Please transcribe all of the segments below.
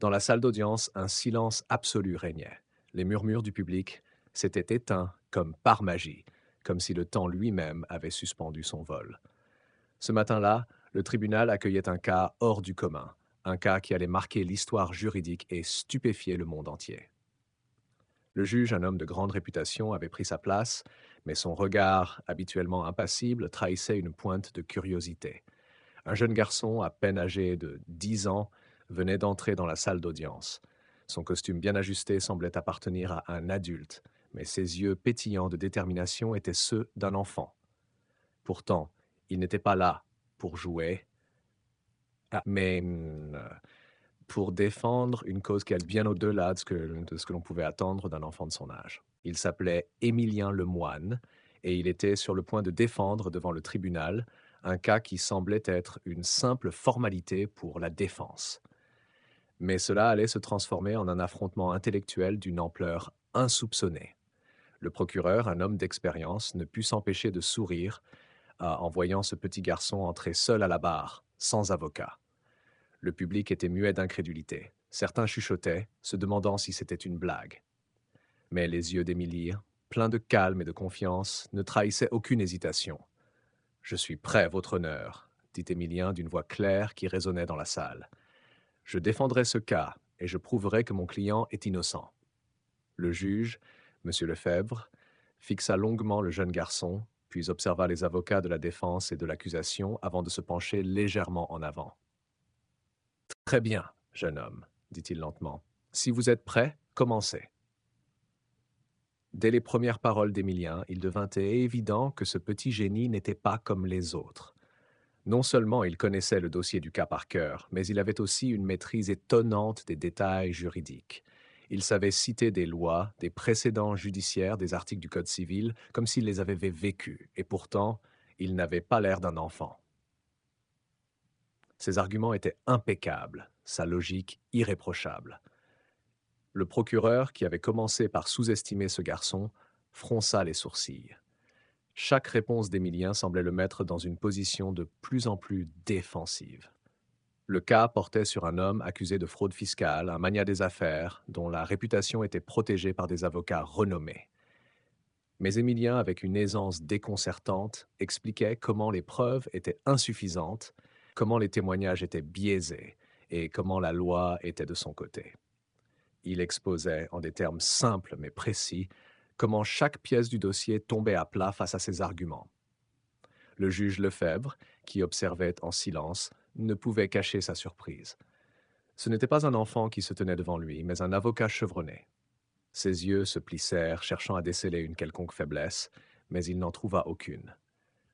Dans la salle d'audience, un silence absolu régnait. Les murmures du public s'étaient éteints comme par magie, comme si le temps lui-même avait suspendu son vol. Ce matin-là, le tribunal accueillait un cas hors du commun, un cas qui allait marquer l'histoire juridique et stupéfier le monde entier. Le juge, un homme de grande réputation, avait pris sa place, mais son regard, habituellement impassible, trahissait une pointe de curiosité. Un jeune garçon, à peine âgé de 10 ans, venait d'entrer dans la salle d'audience. Son costume bien ajusté semblait appartenir à un adulte, mais ses yeux pétillants de détermination étaient ceux d'un enfant. Pourtant, il n'était pas là pour jouer, mais pour défendre une cause qui allait bien au-delà de ce que l'on pouvait attendre d'un enfant de son âge. Il s'appelait Émilien Lemoine et il était sur le point de défendre devant le tribunal un cas qui semblait être une simple formalité pour la défense. Mais cela allait se transformer en un affrontement intellectuel d'une ampleur insoupçonnée. Le procureur, un homme d'expérience, ne put s'empêcher de sourire en voyant ce petit garçon entrer seul à la barre, sans avocat. Le public était muet d'incrédulité. Certains chuchotaient, se demandant si c'était une blague. Mais les yeux d'Émilie, pleins de calme et de confiance, ne trahissaient aucune hésitation. « Je suis prêt, votre honneur, » dit Émilien d'une voix claire qui résonnait dans la salle. « Je défendrai ce cas et je prouverai que mon client est innocent. » Le juge, M. Lefebvre, fixa longuement le jeune garçon, puis observa les avocats de la défense et de l'accusation avant de se pencher légèrement en avant. « Très bien, jeune homme, » dit-il lentement. « Si vous êtes prêt, commencez. » Dès les premières paroles d'Émilien, il devint évident que ce petit génie n'était pas comme les autres. Non seulement il connaissait le dossier du cas par cœur, mais il avait aussi une maîtrise étonnante des détails juridiques. Il savait citer des lois, des précédents judiciaires, des articles du Code civil, comme s'il les avait vécus, et pourtant, il n'avait pas l'air d'un enfant. Ses arguments étaient impeccables, sa logique irréprochable. Le procureur, qui avait commencé par sous-estimer ce garçon, fronça les sourcils. Chaque réponse d'Émilien semblait le mettre dans une position de plus en plus défensive. Le cas portait sur un homme accusé de fraude fiscale, un magnat des affaires, dont la réputation était protégée par des avocats renommés. Mais Émilien, avec une aisance déconcertante, expliquait comment les preuves étaient insuffisantes, comment les témoignages étaient biaisés et comment la loi était de son côté. Il exposait, en des termes simples mais précis, comment chaque pièce du dossier tombait à plat face à ses arguments. Le juge Lefebvre, qui observait en silence, ne pouvait cacher sa surprise. Ce n'était pas un enfant qui se tenait devant lui, mais un avocat chevronné. Ses yeux se plissèrent, cherchant à déceler une quelconque faiblesse, mais il n'en trouva aucune.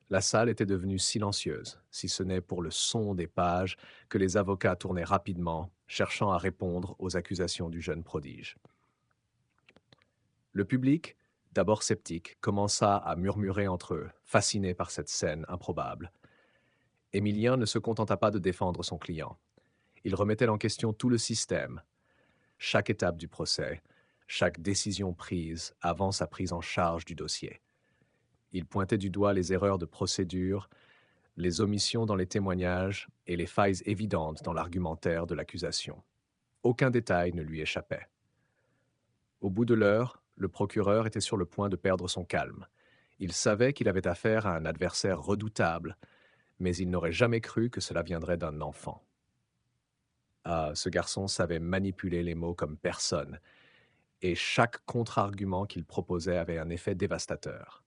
La salle était devenue silencieuse, si ce n'est pour le son des pages que les avocats tournaient rapidement, cherchant à répondre aux accusations du jeune prodige. Le public, d'abord sceptique, commença à murmurer entre eux, fasciné par cette scène improbable. Émilien ne se contenta pas de défendre son client. Il remettait en question tout le système, chaque étape du procès, chaque décision prise avant sa prise en charge du dossier. Il pointait du doigt les erreurs de procédure, les omissions dans les témoignages et les failles évidentes dans l'argumentaire de l'accusation. Aucun détail ne lui échappait. Au bout de l'heure, le procureur était sur le point de perdre son calme. Il savait qu'il avait affaire à un adversaire redoutable, mais il n'aurait jamais cru que cela viendrait d'un enfant. Ah, ce garçon savait manipuler les mots comme personne, et chaque contre-argument qu'il proposait avait un effet dévastateur.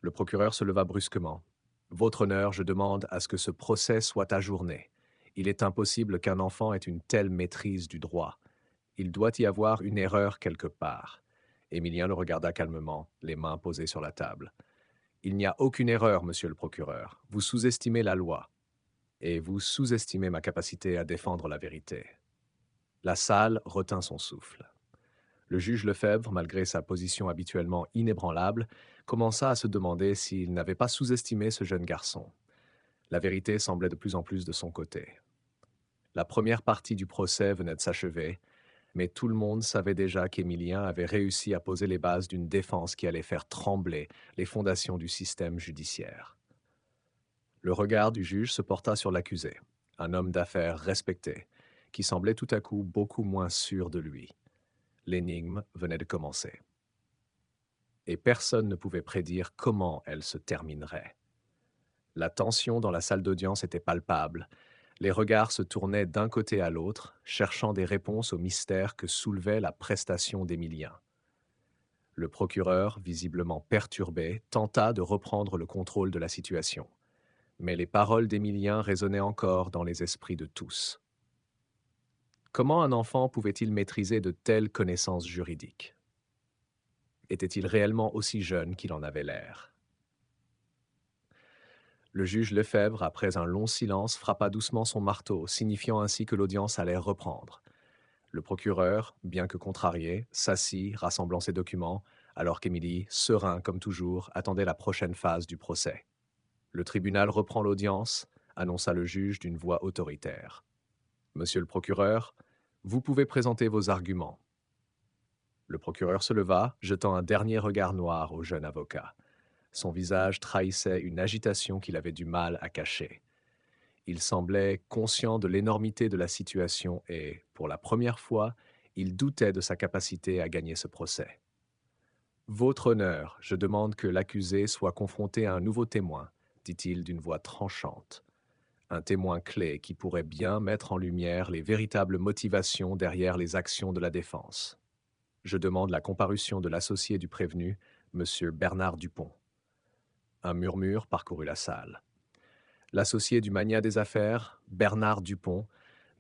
Le procureur se leva brusquement. « Votre honneur, je demande à ce que ce procès soit ajourné. Il est impossible qu'un enfant ait une telle maîtrise du droit. Il doit y avoir une erreur quelque part. » Émilien le regarda calmement, les mains posées sur la table. « Il n'y a aucune erreur, monsieur le procureur. Vous sous-estimez la loi. Et vous sous-estimez ma capacité à défendre la vérité. » La salle retint son souffle. Le juge Lefebvre, malgré sa position habituellement inébranlable, commença à se demander s'il n'avait pas sous-estimé ce jeune garçon. La vérité semblait de plus en plus de son côté. La première partie du procès venait de s'achever, mais tout le monde savait déjà qu'Émilien avait réussi à poser les bases d'une défense qui allait faire trembler les fondations du système judiciaire. Le regard du juge se porta sur l'accusé, un homme d'affaires respecté, qui semblait tout à coup beaucoup moins sûr de lui. L'énigme venait de commencer. Et personne ne pouvait prédire comment elle se terminerait. La tension dans la salle d'audience était palpable. Les regards se tournaient d'un côté à l'autre, cherchant des réponses au mystère que soulevait la prestation d'Émilien. Le procureur, visiblement perturbé, tenta de reprendre le contrôle de la situation. Mais les paroles d'Émilien résonnaient encore dans les esprits de tous. Comment un enfant pouvait-il maîtriser de telles connaissances juridiques? Était-il réellement aussi jeune qu'il en avait l'air? Le juge Lefebvre, après un long silence, frappa doucement son marteau, signifiant ainsi que l'audience allait reprendre. Le procureur, bien que contrarié, s'assit, rassemblant ses documents, alors qu'Émilie, serein comme toujours, attendait la prochaine phase du procès. Le tribunal reprend l'audience, annonça le juge d'une voix autoritaire. Monsieur le procureur, vous pouvez présenter vos arguments. Le procureur se leva, jetant un dernier regard noir au jeune avocat. Son visage trahissait une agitation qu'il avait du mal à cacher. Il semblait conscient de l'énormité de la situation et, pour la première fois, il doutait de sa capacité à gagner ce procès. Votre honneur, je demande que l'accusé soit confronté à un nouveau témoin, dit-il d'une voix tranchante. Un témoin clé qui pourrait bien mettre en lumière les véritables motivations derrière les actions de la défense. Je demande la comparution de l'associé du prévenu, M. Bernard Dupont. Un murmure parcourut la salle. L'associé du magnat des affaires, Bernard Dupont,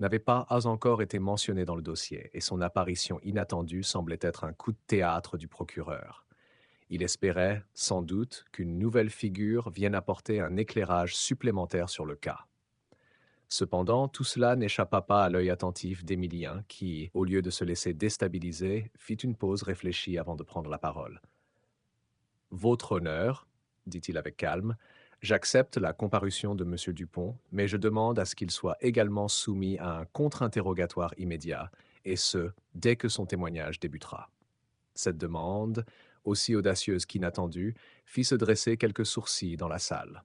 n'avait pas encore été mentionné dans le dossier et son apparition inattendue semblait être un coup de théâtre du procureur. Il espérait, sans doute, qu'une nouvelle figure vienne apporter un éclairage supplémentaire sur le cas. Cependant, tout cela n'échappa pas à l'œil attentif d'Émilien qui, au lieu de se laisser déstabiliser, fit une pause réfléchie avant de prendre la parole. « Votre honneur, dit-il avec calme, j'accepte la comparution de M. Dupont, mais je demande à ce qu'il soit également soumis à un contre-interrogatoire immédiat, et ce, dès que son témoignage débutera. » Cette demande, aussi audacieuse qu'inattendue, fit se dresser quelques sourcils dans la salle.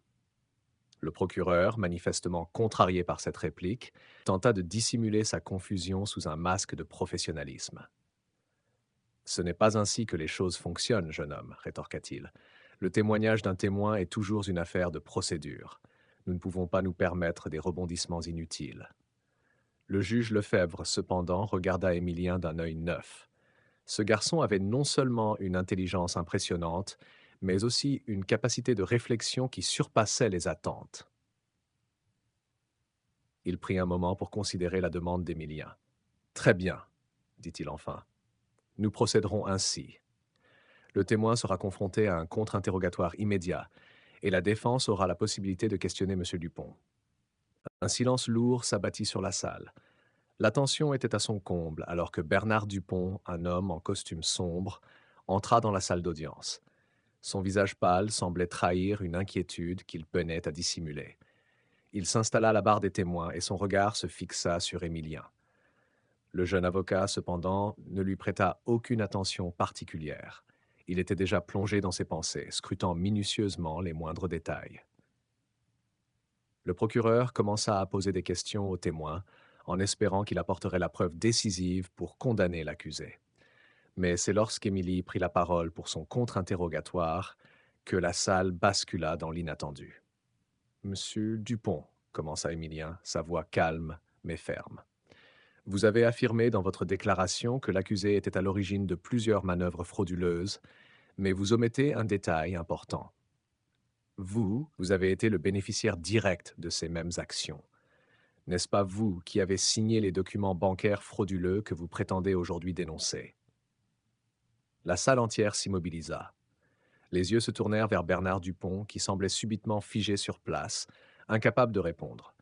Le procureur, manifestement contrarié par cette réplique, tenta de dissimuler sa confusion sous un masque de professionnalisme. « Ce n'est pas ainsi que les choses fonctionnent, jeune homme, rétorqua-t-il. Le témoignage d'un témoin est toujours une affaire de procédure. Nous ne pouvons pas nous permettre des rebondissements inutiles. » Le juge Lefebvre, cependant, regarda Émilien d'un œil neuf. Ce garçon avait non seulement une intelligence impressionnante, mais aussi une capacité de réflexion qui surpassait les attentes. Il prit un moment pour considérer la demande d'Émilien. « Très bien, dit-il enfin. Nous procéderons ainsi. Le témoin sera confronté à un contre-interrogatoire immédiat et la défense aura la possibilité de questionner M. Dupont. » Un silence lourd s'abattit sur la salle. L'attention était à son comble alors que Bernard Dupont, un homme en costume sombre, entra dans la salle d'audience. Son visage pâle semblait trahir une inquiétude qu'il peinait à dissimuler. Il s'installa à la barre des témoins et son regard se fixa sur Émilien. Le jeune avocat, cependant, ne lui prêta aucune attention particulière. Il était déjà plongé dans ses pensées, scrutant minutieusement les moindres détails. Le procureur commença à poser des questions au témoin, en espérant qu'il apporterait la preuve décisive pour condamner l'accusé. Mais c'est lorsqu'Émilie prit la parole pour son contre-interrogatoire que la salle bascula dans l'inattendu. « Monsieur Dupont, » commença Émilien, sa voix calme mais ferme. « Vous avez affirmé dans votre déclaration que l'accusé était à l'origine de plusieurs manœuvres frauduleuses, mais vous omettez un détail important. Vous avez été le bénéficiaire direct de ces mêmes actions. N'est-ce pas vous qui avez signé les documents bancaires frauduleux que vous prétendez aujourd'hui dénoncer? » La salle entière s'immobilisa. Les yeux se tournèrent vers Bernard Dupont, qui semblait subitement figé sur place, incapable de répondre.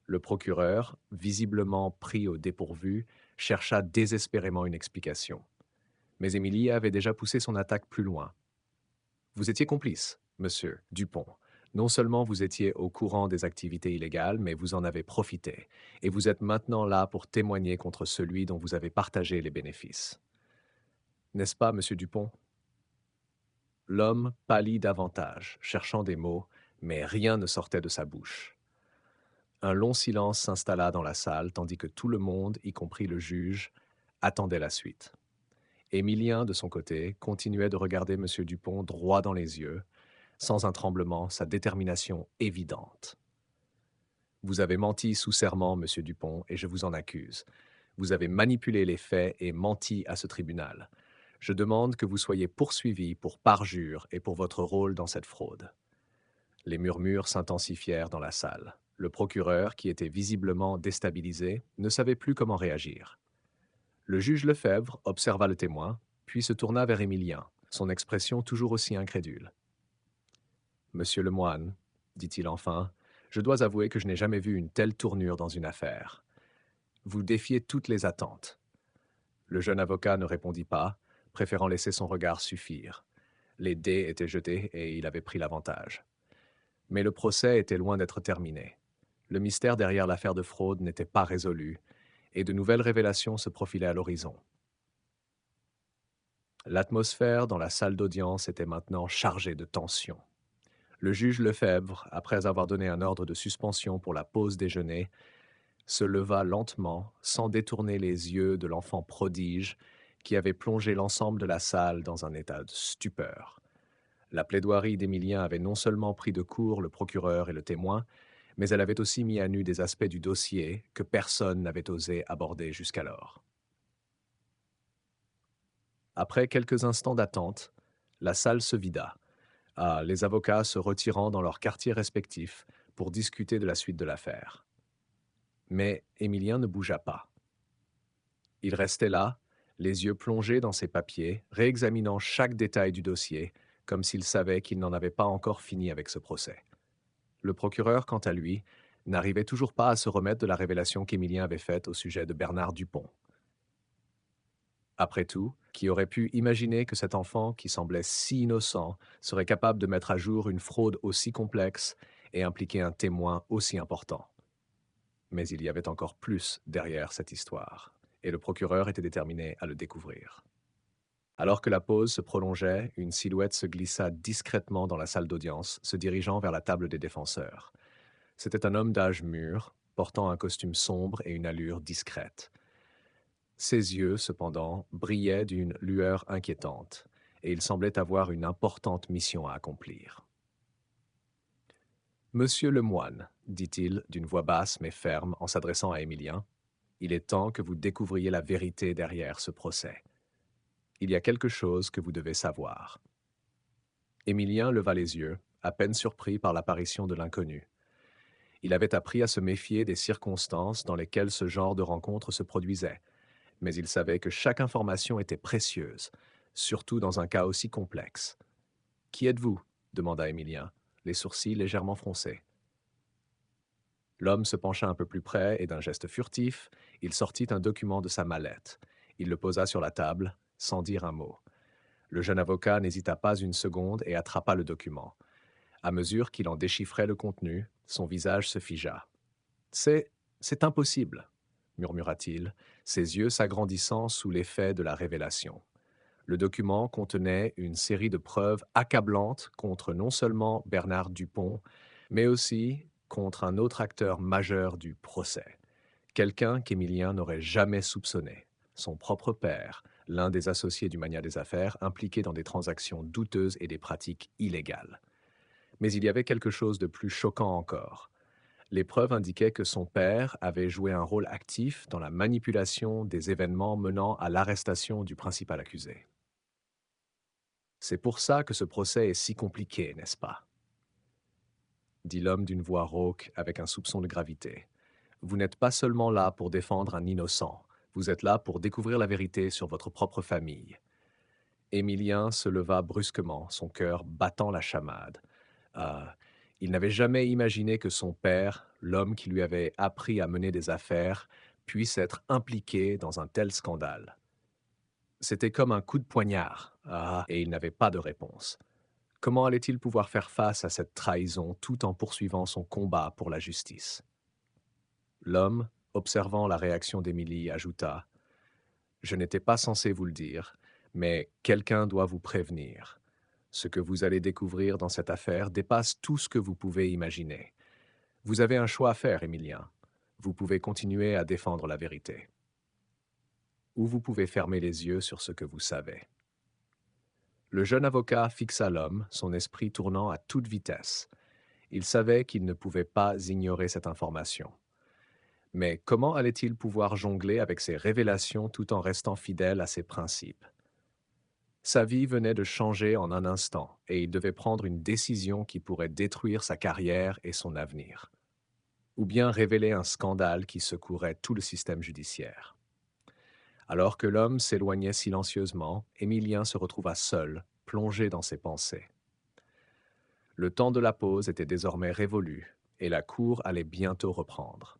Le procureur, visiblement pris au dépourvu, chercha désespérément une explication. Mais Émilie avait déjà poussé son attaque plus loin. « Vous étiez complice, monsieur Dupont. Non seulement vous étiez au courant des activités illégales, mais vous en avez profité. Et vous êtes maintenant là pour témoigner contre celui dont vous avez partagé les bénéfices. N'est-ce pas, monsieur Dupont ?» L'homme pâlit davantage, cherchant des mots, mais rien ne sortait de sa bouche. Un long silence s'installa dans la salle, tandis que tout le monde, y compris le juge, attendait la suite. Émilien, de son côté, continuait de regarder M. Dupont droit dans les yeux, sans un tremblement, sa détermination évidente. Vous avez menti sous serment, Monsieur Dupont, et je vous en accuse. Vous avez manipulé les faits et menti à ce tribunal. Je demande que vous soyez poursuivi pour parjure et pour votre rôle dans cette fraude. Les murmures s'intensifièrent dans la salle. Le procureur, qui était visiblement déstabilisé, ne savait plus comment réagir. Le juge Lefebvre observa le témoin, puis se tourna vers Émilien, son expression toujours aussi incrédule. Monsieur le moine, dit-il enfin, je dois avouer que je n'ai jamais vu une telle tournure dans une affaire. Vous défiez toutes les attentes. Le jeune avocat ne répondit pas, préférant laisser son regard suffire. Les dés étaient jetés et il avait pris l'avantage. Mais le procès était loin d'être terminé. Le mystère derrière l'affaire de fraude n'était pas résolu, et de nouvelles révélations se profilaient à l'horizon. L'atmosphère dans la salle d'audience était maintenant chargée de tension. Le juge Lefebvre, après avoir donné un ordre de suspension pour la pause déjeuner, se leva lentement, sans détourner les yeux de l'enfant prodige qui avait plongé l'ensemble de la salle dans un état de stupeur. La plaidoirie d'Émilien avait non seulement pris de court le procureur et le témoin, mais elle avait aussi mis à nu des aspects du dossier que personne n'avait osé aborder jusqu'alors. Après quelques instants d'attente, la salle se vida, les avocats se retirant dans leurs quartiers respectifs pour discuter de la suite de l'affaire. Mais Émilien ne bougea pas. Il restait là, les yeux plongés dans ses papiers, réexaminant chaque détail du dossier, comme s'il savait qu'il n'en avait pas encore fini avec ce procès. Le procureur, quant à lui, n'arrivait toujours pas à se remettre de la révélation qu'Émilien avait faite au sujet de Bernard Dupont. Après tout, qui aurait pu imaginer que cet enfant, qui semblait si innocent, serait capable de mettre à jour une fraude aussi complexe et impliquer un témoin aussi important? Mais il y avait encore plus derrière cette histoire, et le procureur était déterminé à le découvrir. Alors que la pause se prolongeait, une silhouette se glissa discrètement dans la salle d'audience, se dirigeant vers la table des défenseurs. C'était un homme d'âge mûr, portant un costume sombre et une allure discrète. Ses yeux, cependant, brillaient d'une lueur inquiétante, et il semblait avoir une importante mission à accomplir. Monsieur le moine, dit-il d'une voix basse mais ferme en s'adressant à Émilien, il est temps que vous découvriez la vérité derrière ce procès. Il y a quelque chose que vous devez savoir. Émilien leva les yeux, à peine surpris par l'apparition de l'inconnu. Il avait appris à se méfier des circonstances dans lesquelles ce genre de rencontre se produisait, mais il savait que chaque information était précieuse, surtout dans un cas aussi complexe. « Qui êtes-vous » demanda Émilien, les sourcils légèrement froncés. L'homme se pencha un peu plus près et d'un geste furtif, il sortit un document de sa mallette. Il le posa sur la table, sans dire un mot. Le jeune avocat n'hésita pas une seconde et attrapa le document. À mesure qu'il en déchiffrait le contenu, son visage se figea. « C'est impossible » murmura-t-il, ses yeux s'agrandissant sous l'effet de la révélation. Le document contenait une série de preuves accablantes contre non seulement Bernard Dupont, mais aussi contre un autre acteur majeur du procès, quelqu'un qu'Émilien n'aurait jamais soupçonné, son propre père, l'un des associés du mania des affaires impliqué dans des transactions douteuses et des pratiques illégales. Mais il y avait quelque chose de plus choquant encore. Les preuves indiquaient que son père avait joué un rôle actif dans la manipulation des événements menant à l'arrestation du principal accusé. C'est pour ça que ce procès est si compliqué, n'est-ce pas? Dit l'homme d'une voix rauque avec un soupçon de gravité. Vous n'êtes pas seulement là pour défendre un innocent, vous êtes là pour découvrir la vérité sur votre propre famille. Émilien se leva brusquement, son cœur battant la chamade. Il n'avait jamais imaginé que son père, l'homme qui lui avait appris à mener des affaires, puisse être impliqué dans un tel scandale. C'était comme un coup de poignard, et il n'avait pas de réponse. Comment allait-il pouvoir faire face à cette trahison tout en poursuivant son combat pour la justice? L'homme, observant la réaction d'Émilie, ajouta: « Je n'étais pas censé vous le dire, mais quelqu'un doit vous prévenir. Ce que vous allez découvrir dans cette affaire dépasse tout ce que vous pouvez imaginer. Vous avez un choix à faire, Émilien. Vous pouvez continuer à défendre la vérité, ou vous pouvez fermer les yeux sur ce que vous savez. Le jeune avocat fixa l'homme, son esprit tournant à toute vitesse. Il savait qu'il ne pouvait pas ignorer cette information. Mais comment allait-il pouvoir jongler avec ces révélations tout en restant fidèle à ses principes? Sa vie venait de changer en un instant et il devait prendre une décision qui pourrait détruire sa carrière et son avenir, ou bien révéler un scandale qui secouerait tout le système judiciaire. Alors que l'homme s'éloignait silencieusement, Émilien se retrouva seul, plongé dans ses pensées. Le temps de la pause était désormais révolu et la cour allait bientôt reprendre.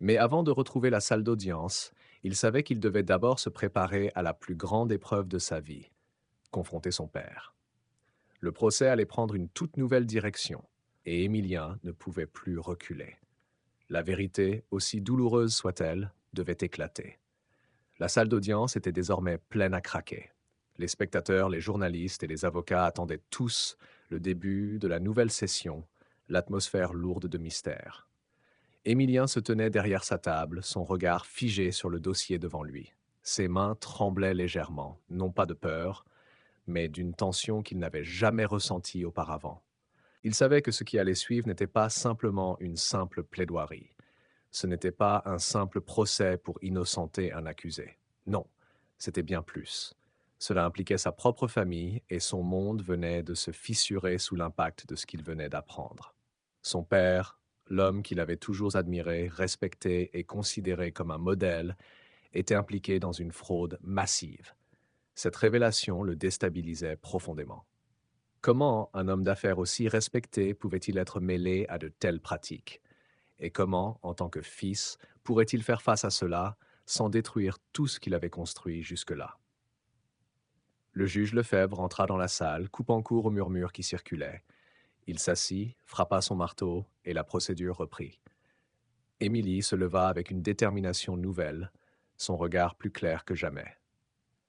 Mais avant de retrouver la salle d'audience, il savait qu'il devait d'abord se préparer à la plus grande épreuve de sa vie, confronter son père. Le procès allait prendre une toute nouvelle direction, et Émilien ne pouvait plus reculer. La vérité, aussi douloureuse soit-elle, devait éclater. La salle d'audience était désormais pleine à craquer. Les spectateurs, les journalistes et les avocats attendaient tous le début de la nouvelle session, l'atmosphère lourde de mystère. Émilien se tenait derrière sa table, son regard figé sur le dossier devant lui. Ses mains tremblaient légèrement, non pas de peur, mais d'une tension qu'il n'avait jamais ressentie auparavant. Il savait que ce qui allait suivre n'était pas simplement une simple plaidoirie. Ce n'était pas un simple procès pour innocenter un accusé. Non, c'était bien plus. Cela impliquait sa propre famille et son monde venait de se fissurer sous l'impact de ce qu'il venait d'apprendre. Son père, l'homme qu'il avait toujours admiré, respecté et considéré comme un modèle, était impliqué dans une fraude massive. Cette révélation le déstabilisait profondément. Comment un homme d'affaires aussi respecté pouvait-il être mêlé à de telles pratiques? Et comment, en tant que fils, pourrait-il faire face à cela sans détruire tout ce qu'il avait construit jusque-là? Le juge Lefebvre entra dans la salle, coupant court aux murmures qui circulaient. Il s'assit, frappa son marteau, et la procédure reprit. Émilie se leva avec une détermination nouvelle, son regard plus clair que jamais.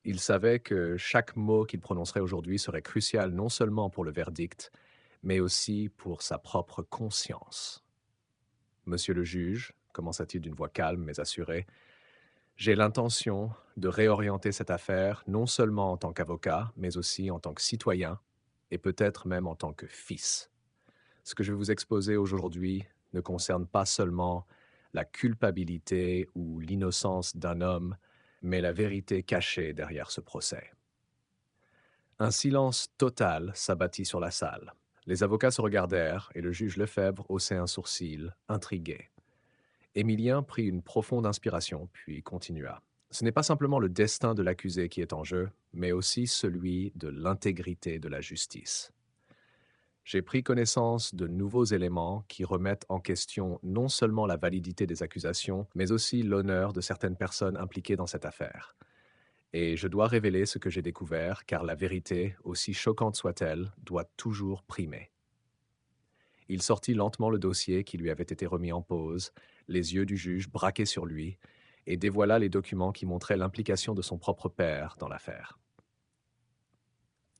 Il savait que chaque mot qu'il prononcerait aujourd'hui serait crucial non seulement pour le verdict, mais aussi pour sa propre conscience. Monsieur le juge, commença-t-il d'une voix calme mais assurée, j'ai l'intention de réorienter cette affaire non seulement en tant qu'avocat, mais aussi en tant que citoyen et peut-être même en tant que fils. Ce que je vais vous exposer aujourd'hui ne concerne pas seulement la culpabilité ou l'innocence d'un homme, mais la vérité cachée derrière ce procès. Un silence total s'abattit sur la salle. Les avocats se regardèrent et le juge Lefebvre haussait un sourcil, intrigué. Émilien prit une profonde inspiration, puis continua. Ce n'est pas simplement le destin de l'accusé qui est en jeu, mais aussi celui de l'intégrité de la justice. J'ai pris connaissance de nouveaux éléments qui remettent en question non seulement la validité des accusations, mais aussi l'honneur de certaines personnes impliquées dans cette affaire. Et je dois révéler ce que j'ai découvert, car la vérité, aussi choquante soit-elle, doit toujours primer. Il sortit lentement le dossier qui lui avait été remis en pause, les yeux du juge braqués sur lui, et dévoila les documents qui montraient l'implication de son propre père dans l'affaire.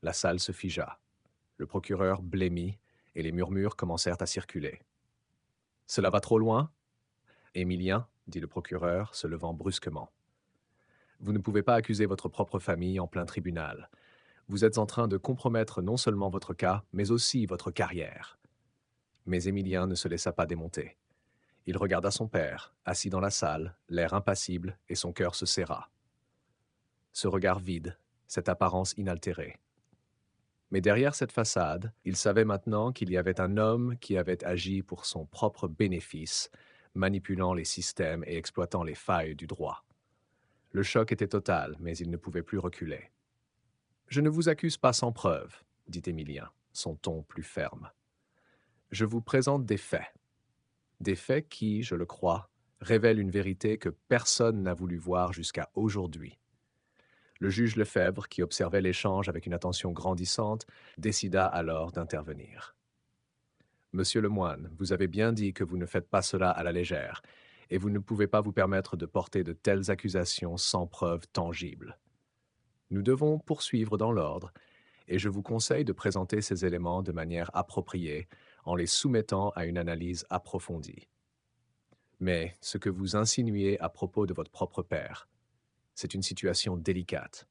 La salle se figea. Le procureur blêmit, et les murmures commencèrent à circuler. « Cela va trop loin ?» Émilien, dit le procureur, se levant brusquement. Vous ne pouvez pas accuser votre propre famille en plein tribunal. Vous êtes en train de compromettre non seulement votre cas, mais aussi votre carrière. Mais Émilien ne se laissa pas démonter. Il regarda son père, assis dans la salle, l'air impassible, et son cœur se serra. Ce regard vide, cette apparence inaltérée. Mais derrière cette façade, il savait maintenant qu'il y avait un homme qui avait agi pour son propre bénéfice, manipulant les systèmes et exploitant les failles du droit. Le choc était total, mais il ne pouvait plus reculer. « Je ne vous accuse pas sans preuve, » dit Émilien, son ton plus ferme. « Je vous présente des faits. Des faits qui, je le crois, révèlent une vérité que personne n'a voulu voir jusqu'à aujourd'hui. » Le juge Lefebvre, qui observait l'échange avec une attention grandissante, décida alors d'intervenir. « Monsieur le moine, vous avez bien dit que vous ne faites pas cela à la légère, et vous ne pouvez pas vous permettre de porter de telles accusations sans preuves tangibles. Nous devons poursuivre dans l'ordre, et je vous conseille de présenter ces éléments de manière appropriée, en les soumettant à une analyse approfondie. Mais ce que vous insinuez à propos de votre propre père, c'est une situation délicate.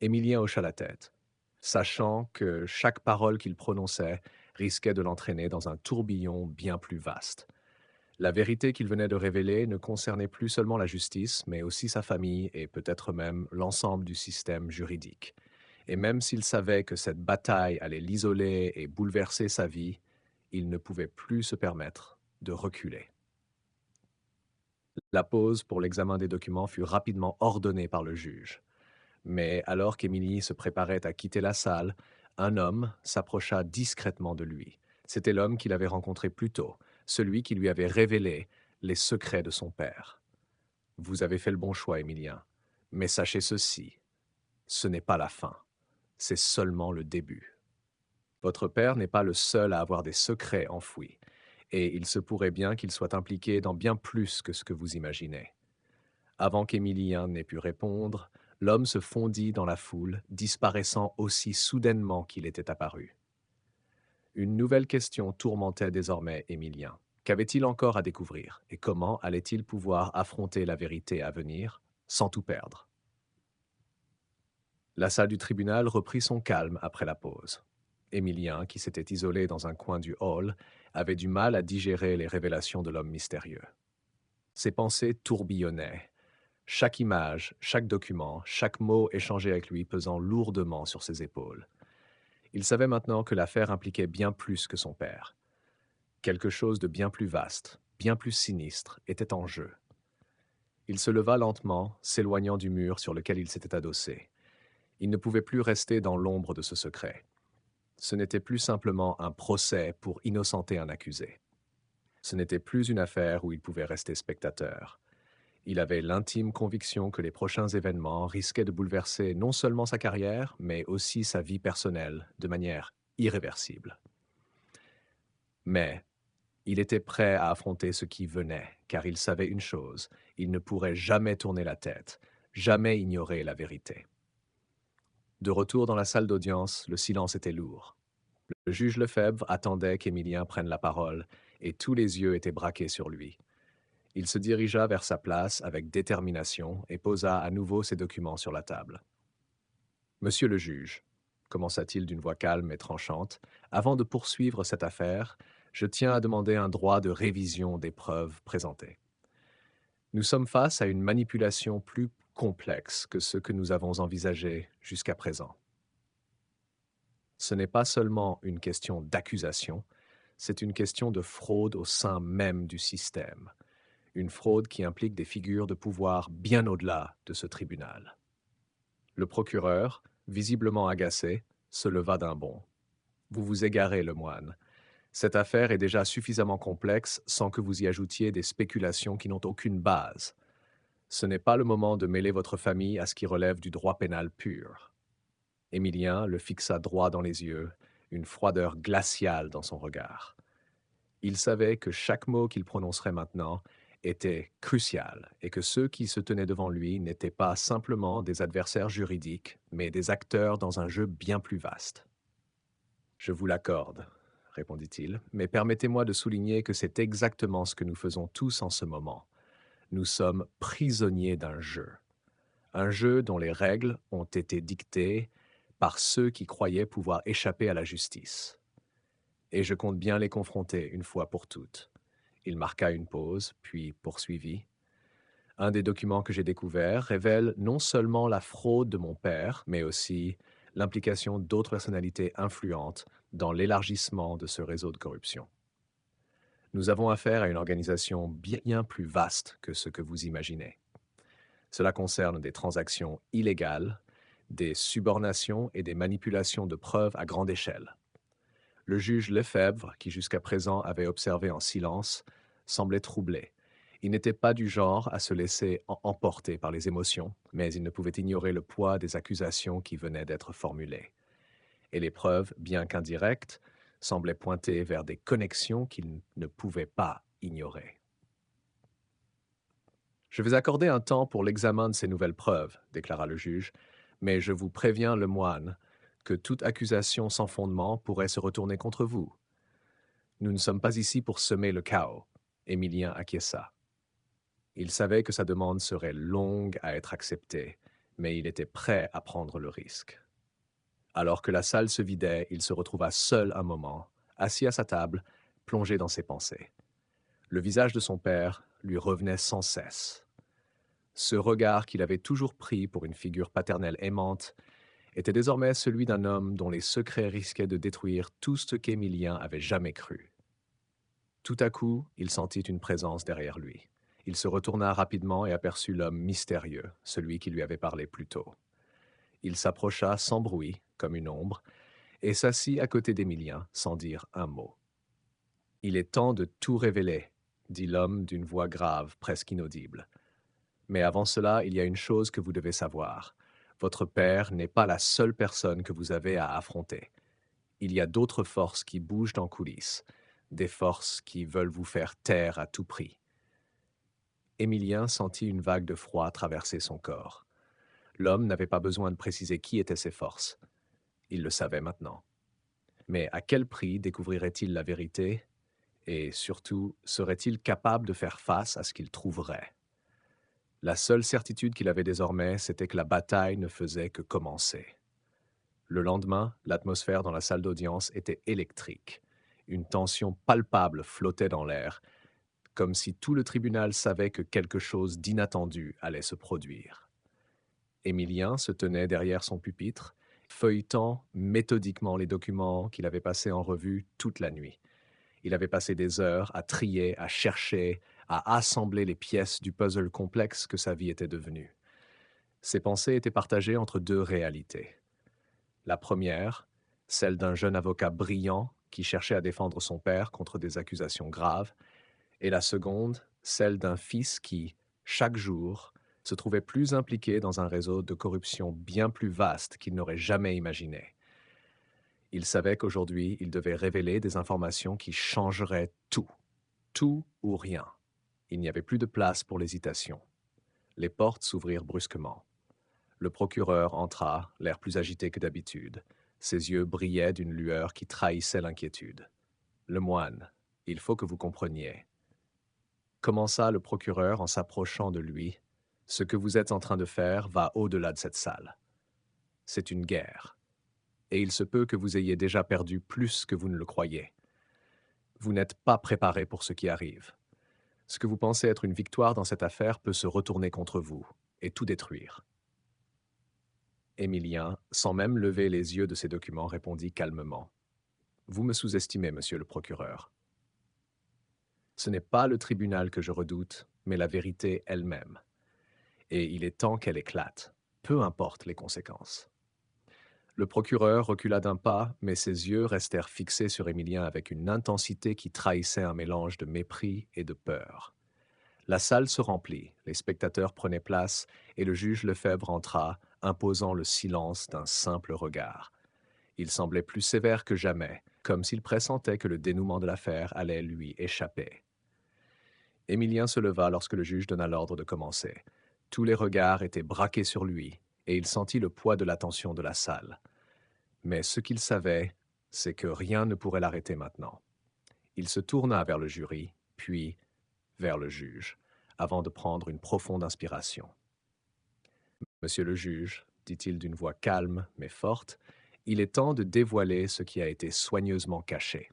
Émilien hocha la tête, sachant que chaque parole qu'il prononçait risquait de l'entraîner dans un tourbillon bien plus vaste. La vérité qu'il venait de révéler ne concernait plus seulement la justice, mais aussi sa famille et peut-être même l'ensemble du système juridique. Et même s'il savait que cette bataille allait l'isoler et bouleverser sa vie, il ne pouvait plus se permettre de reculer. La pause pour l'examen des documents fut rapidement ordonnée par le juge. Mais alors qu'Émilie se préparait à quitter la salle, un homme s'approcha discrètement de lui. C'était l'homme qu'il avait rencontré plus tôt, celui qui lui avait révélé les secrets de son père. Vous avez fait le bon choix, Émilien. Mais sachez ceci, ce n'est pas la fin, c'est seulement le début. Votre père n'est pas le seul à avoir des secrets enfouis, et il se pourrait bien qu'il soit impliqué dans bien plus que ce que vous imaginez. Avant qu'Émilien n'ait pu répondre, l'homme se fondit dans la foule, disparaissant aussi soudainement qu'il était apparu. Une nouvelle question tourmentait désormais Émilien. Qu'avait-il encore à découvrir, et comment allait-il pouvoir affronter la vérité à venir sans tout perdre? La salle du tribunal reprit son calme après la pause. Émilien, qui s'était isolé dans un coin du hall, avait du mal à digérer les révélations de l'homme mystérieux. Ses pensées tourbillonnaient, chaque image, chaque document, chaque mot échangé avec lui pesant lourdement sur ses épaules. Il savait maintenant que l'affaire impliquait bien plus que son père. Quelque chose de bien plus vaste, bien plus sinistre, était en jeu. Il se leva lentement, s'éloignant du mur sur lequel il s'était adossé. Il ne pouvait plus rester dans l'ombre de ce secret. Ce n'était plus simplement un procès pour innocenter un accusé. Ce n'était plus une affaire où il pouvait rester spectateur. Il avait l'intime conviction que les prochains événements risquaient de bouleverser non seulement sa carrière, mais aussi sa vie personnelle de manière irréversible. Mais il était prêt à affronter ce qui venait, car il savait une chose, il ne pourrait jamais tourner la tête, jamais ignorer la vérité. De retour dans la salle d'audience, le silence était lourd. Le juge Lefebvre attendait qu'Émilien prenne la parole, et tous les yeux étaient braqués sur lui. Il se dirigea vers sa place avec détermination et posa à nouveau ses documents sur la table. « Monsieur le juge, » commença-t-il d'une voix calme et tranchante, « avant de poursuivre cette affaire, je tiens à demander un droit de révision des preuves présentées. Nous sommes face à une manipulation plus complexe que ce que nous avons envisagé jusqu'à présent. Ce n'est pas seulement une question d'accusation, c'est une question de fraude au sein même du système. Une fraude qui implique des figures de pouvoir bien au-delà de ce tribunal. » Le procureur, visiblement agacé, se leva d'un bond. « Vous vous égarez, Lemoine. Cette affaire est déjà suffisamment complexe sans que vous y ajoutiez des spéculations qui n'ont aucune base. Ce n'est pas le moment de mêler votre famille à ce qui relève du droit pénal pur. » Émilien le fixa droit dans les yeux, une froideur glaciale dans son regard. Il savait que chaque mot qu'il prononcerait maintenant était crucial et que ceux qui se tenaient devant lui n'étaient pas simplement des adversaires juridiques, mais des acteurs dans un jeu bien plus vaste. « Je vous l'accorde, » répondit-il, « mais permettez-moi de souligner que c'est exactement ce que nous faisons tous en ce moment. Nous sommes prisonniers d'un jeu dont les règles ont été dictées par ceux qui croyaient pouvoir échapper à la justice. Et je compte bien les confronter une fois pour toutes. » Il marqua une pause, puis poursuivit. « Un des documents que j'ai découverts révèle non seulement la fraude de mon père, mais aussi l'implication d'autres personnalités influentes dans l'élargissement de ce réseau de corruption. Nous avons affaire à une organisation bien plus vaste que ce que vous imaginez. Cela concerne des transactions illégales, des subornations et des manipulations de preuves à grande échelle. » Le juge Lefebvre, qui jusqu'à présent avait observé en silence, semblait troublé. Il n'était pas du genre à se laisser emporter par les émotions, mais il ne pouvait ignorer le poids des accusations qui venaient d'être formulées. Et les preuves, bien qu'indirectes, semblaient pointer vers des connexions qu'il ne pouvait pas ignorer. « Je vais accorder un temps pour l'examen de ces nouvelles preuves, » déclara le juge, « mais je vous préviens, Lemoine, que toute accusation sans fondement pourrait se retourner contre vous. Nous ne sommes pas ici pour semer le chaos. Émilien acquiesça. Il savait que sa demande serait longue à être acceptée, mais il était prêt à prendre le risque. Alors que la salle se vidait, il se retrouva seul un moment, assis à sa table, plongé dans ses pensées. Le visage de son père lui revenait sans cesse. Ce regard qu'il avait toujours pris pour une figure paternelle aimante était désormais celui d'un homme dont les secrets risquaient de détruire tout ce qu'Émilien avait jamais cru. Tout à coup, il sentit une présence derrière lui. Il se retourna rapidement et aperçut l'homme mystérieux, celui qui lui avait parlé plus tôt. Il s'approcha sans bruit, comme une ombre, et s'assit à côté d'Émilien sans dire un mot. « Il est temps de tout révéler, » dit l'homme d'une voix grave, presque inaudible. « Mais avant cela, il y a une chose que vous devez savoir. Votre père n'est pas la seule personne que vous avez à affronter. Il y a d'autres forces qui bougent en coulisses, des forces qui veulent vous faire taire à tout prix. » Émilien sentit une vague de froid traverser son corps. L'homme n'avait pas besoin de préciser qui étaient ces forces. Il le savait maintenant. Mais à quel prix découvrirait-il la vérité? Et surtout, serait-il capable de faire face à ce qu'il trouverait? La seule certitude qu'il avait désormais, c'était que la bataille ne faisait que commencer. Le lendemain, l'atmosphère dans la salle d'audience était électrique. Une tension palpable flottait dans l'air, comme si tout le tribunal savait que quelque chose d'inattendu allait se produire. Émilien se tenait derrière son pupitre, feuilletant méthodiquement les documents qu'il avait passés en revue toute la nuit. Il avait passé des heures à trier, à chercher, à assembler les pièces du puzzle complexe que sa vie était devenue. Ses pensées étaient partagées entre deux réalités. La première, celle d'un jeune avocat brillant qui cherchait à défendre son père contre des accusations graves, et la seconde, celle d'un fils qui, chaque jour, se trouvait plus impliqué dans un réseau de corruption bien plus vaste qu'il n'aurait jamais imaginé. Il savait qu'aujourd'hui, il devait révéler des informations qui changeraient tout ou rien. Il n'y avait plus de place pour l'hésitation. Les portes s'ouvrirent brusquement. Le procureur entra, l'air plus agité que d'habitude. Ses yeux brillaient d'une lueur qui trahissait l'inquiétude. « Le moine, il faut que vous compreniez. » Commença le procureur en s'approchant de lui. « Ce que vous êtes en train de faire va au-delà de cette salle. C'est une guerre. Et il se peut que vous ayez déjà perdu plus que vous ne le croyez. Vous n'êtes pas préparé pour ce qui arrive. Ce que vous pensez être une victoire dans cette affaire peut se retourner contre vous et tout détruire. » Émilien, sans même lever les yeux de ses documents, répondit calmement. « Vous me sous-estimez, monsieur le procureur. Ce n'est pas le tribunal que je redoute, mais la vérité elle-même. Et il est temps qu'elle éclate, peu importe les conséquences. » Le procureur recula d'un pas, mais ses yeux restèrent fixés sur Émilien avec une intensité qui trahissait un mélange de mépris et de peur. La salle se remplit, les spectateurs prenaient place et le juge Lefebvre entra, imposant le silence d'un simple regard. Il semblait plus sévère que jamais, comme s'il pressentait que le dénouement de l'affaire allait lui échapper. Émilien se leva lorsque le juge donna l'ordre de commencer. Tous les regards étaient braqués sur lui, et il sentit le poids de l'attention de la salle. Mais ce qu'il savait, c'est que rien ne pourrait l'arrêter maintenant. Il se tourna vers le jury, puis vers le juge, avant de prendre une profonde inspiration. « Monsieur le juge, dit-il d'une voix calme mais forte, il est temps de dévoiler ce qui a été soigneusement caché.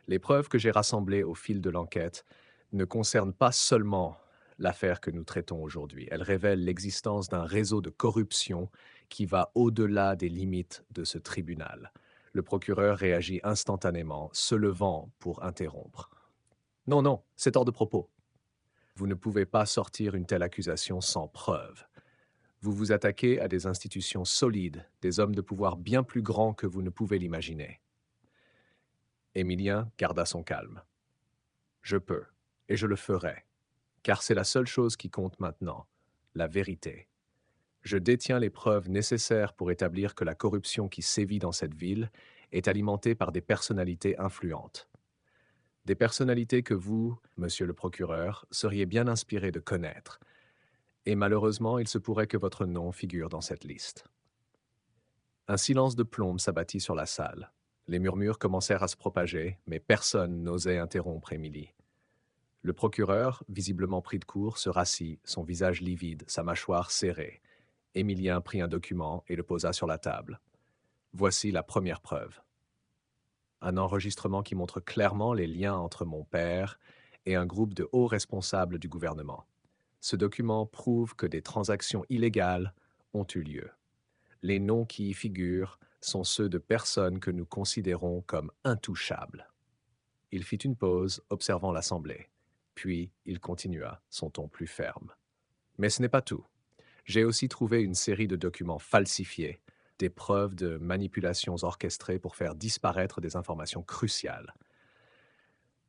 Les preuves que j'ai rassemblées au fil de l'enquête ne concernent pas seulement l'affaire que nous traitons aujourd'hui. Elles révèlent l'existence d'un réseau de corruption qui va au-delà des limites de ce tribunal. » Le procureur réagit instantanément, se levant pour interrompre. « Non, non, c'est hors de propos. Vous ne pouvez pas sortir une telle accusation sans preuve. Vous vous attaquez à des institutions solides, des hommes de pouvoir bien plus grands que vous ne pouvez l'imaginer. » Émilien garda son calme. « Je peux, et je le ferai, car c'est la seule chose qui compte maintenant, la vérité. Je détiens les preuves nécessaires pour établir que la corruption qui sévit dans cette ville est alimentée par des personnalités influentes. Des personnalités que vous, monsieur le procureur, seriez bien inspiré de connaître. Et malheureusement, il se pourrait que votre nom figure dans cette liste. » Un silence de plomb s'abattit sur la salle. Les murmures commencèrent à se propager, mais personne n'osait interrompre Émilie. Le procureur, visiblement pris de court, se rassit, son visage livide, sa mâchoire serrée. Émilien prit un document et le posa sur la table. Voici la première preuve. Un enregistrement qui montre clairement les liens entre mon père et un groupe de hauts responsables du gouvernement. Ce document prouve que des transactions illégales ont eu lieu. Les noms qui y figurent sont ceux de personnes que nous considérons comme intouchables. Il fit une pause, observant l'Assemblée. Puis il continua, son ton plus ferme. Mais ce n'est pas tout. J'ai aussi trouvé une série de documents falsifiés, des preuves de manipulations orchestrées pour faire disparaître des informations cruciales.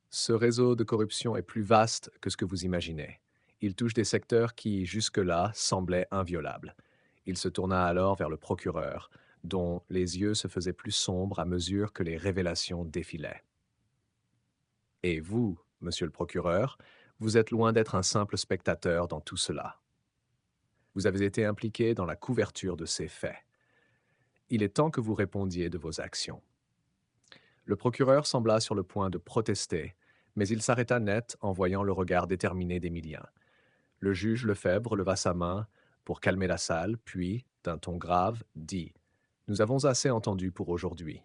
Ce réseau de corruption est plus vaste que ce que vous imaginez. Il touche des secteurs qui, jusque-là, semblaient inviolables. Il se tourna alors vers le procureur, dont les yeux se faisaient plus sombres à mesure que les révélations défilaient. Et vous, monsieur le procureur, vous êtes loin d'être un simple spectateur dans tout cela. Vous avez été impliqué dans la couverture de ces faits. Il est temps que vous répondiez de vos actions. Le procureur sembla sur le point de protester, mais il s'arrêta net en voyant le regard déterminé d'Émilien. Le juge Lefebvre leva sa main pour calmer la salle, puis, d'un ton grave, dit « Nous avons assez entendu pour aujourd'hui.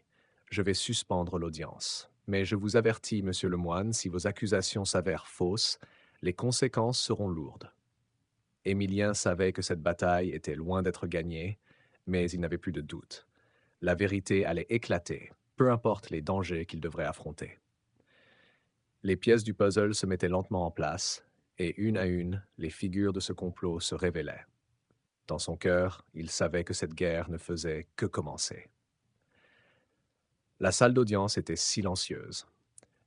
Je vais suspendre l'audience. Mais je vous avertis, monsieur le moine, si vos accusations s'avèrent fausses, les conséquences seront lourdes. » Émilien savait que cette bataille était loin d'être gagnée, mais il n'avait plus de doute. La vérité allait éclater, peu importe les dangers qu'il devrait affronter. Les pièces du puzzle se mettaient lentement en place, et une à une, les figures de ce complot se révélaient. Dans son cœur, il savait que cette guerre ne faisait que commencer. La salle d'audience était silencieuse.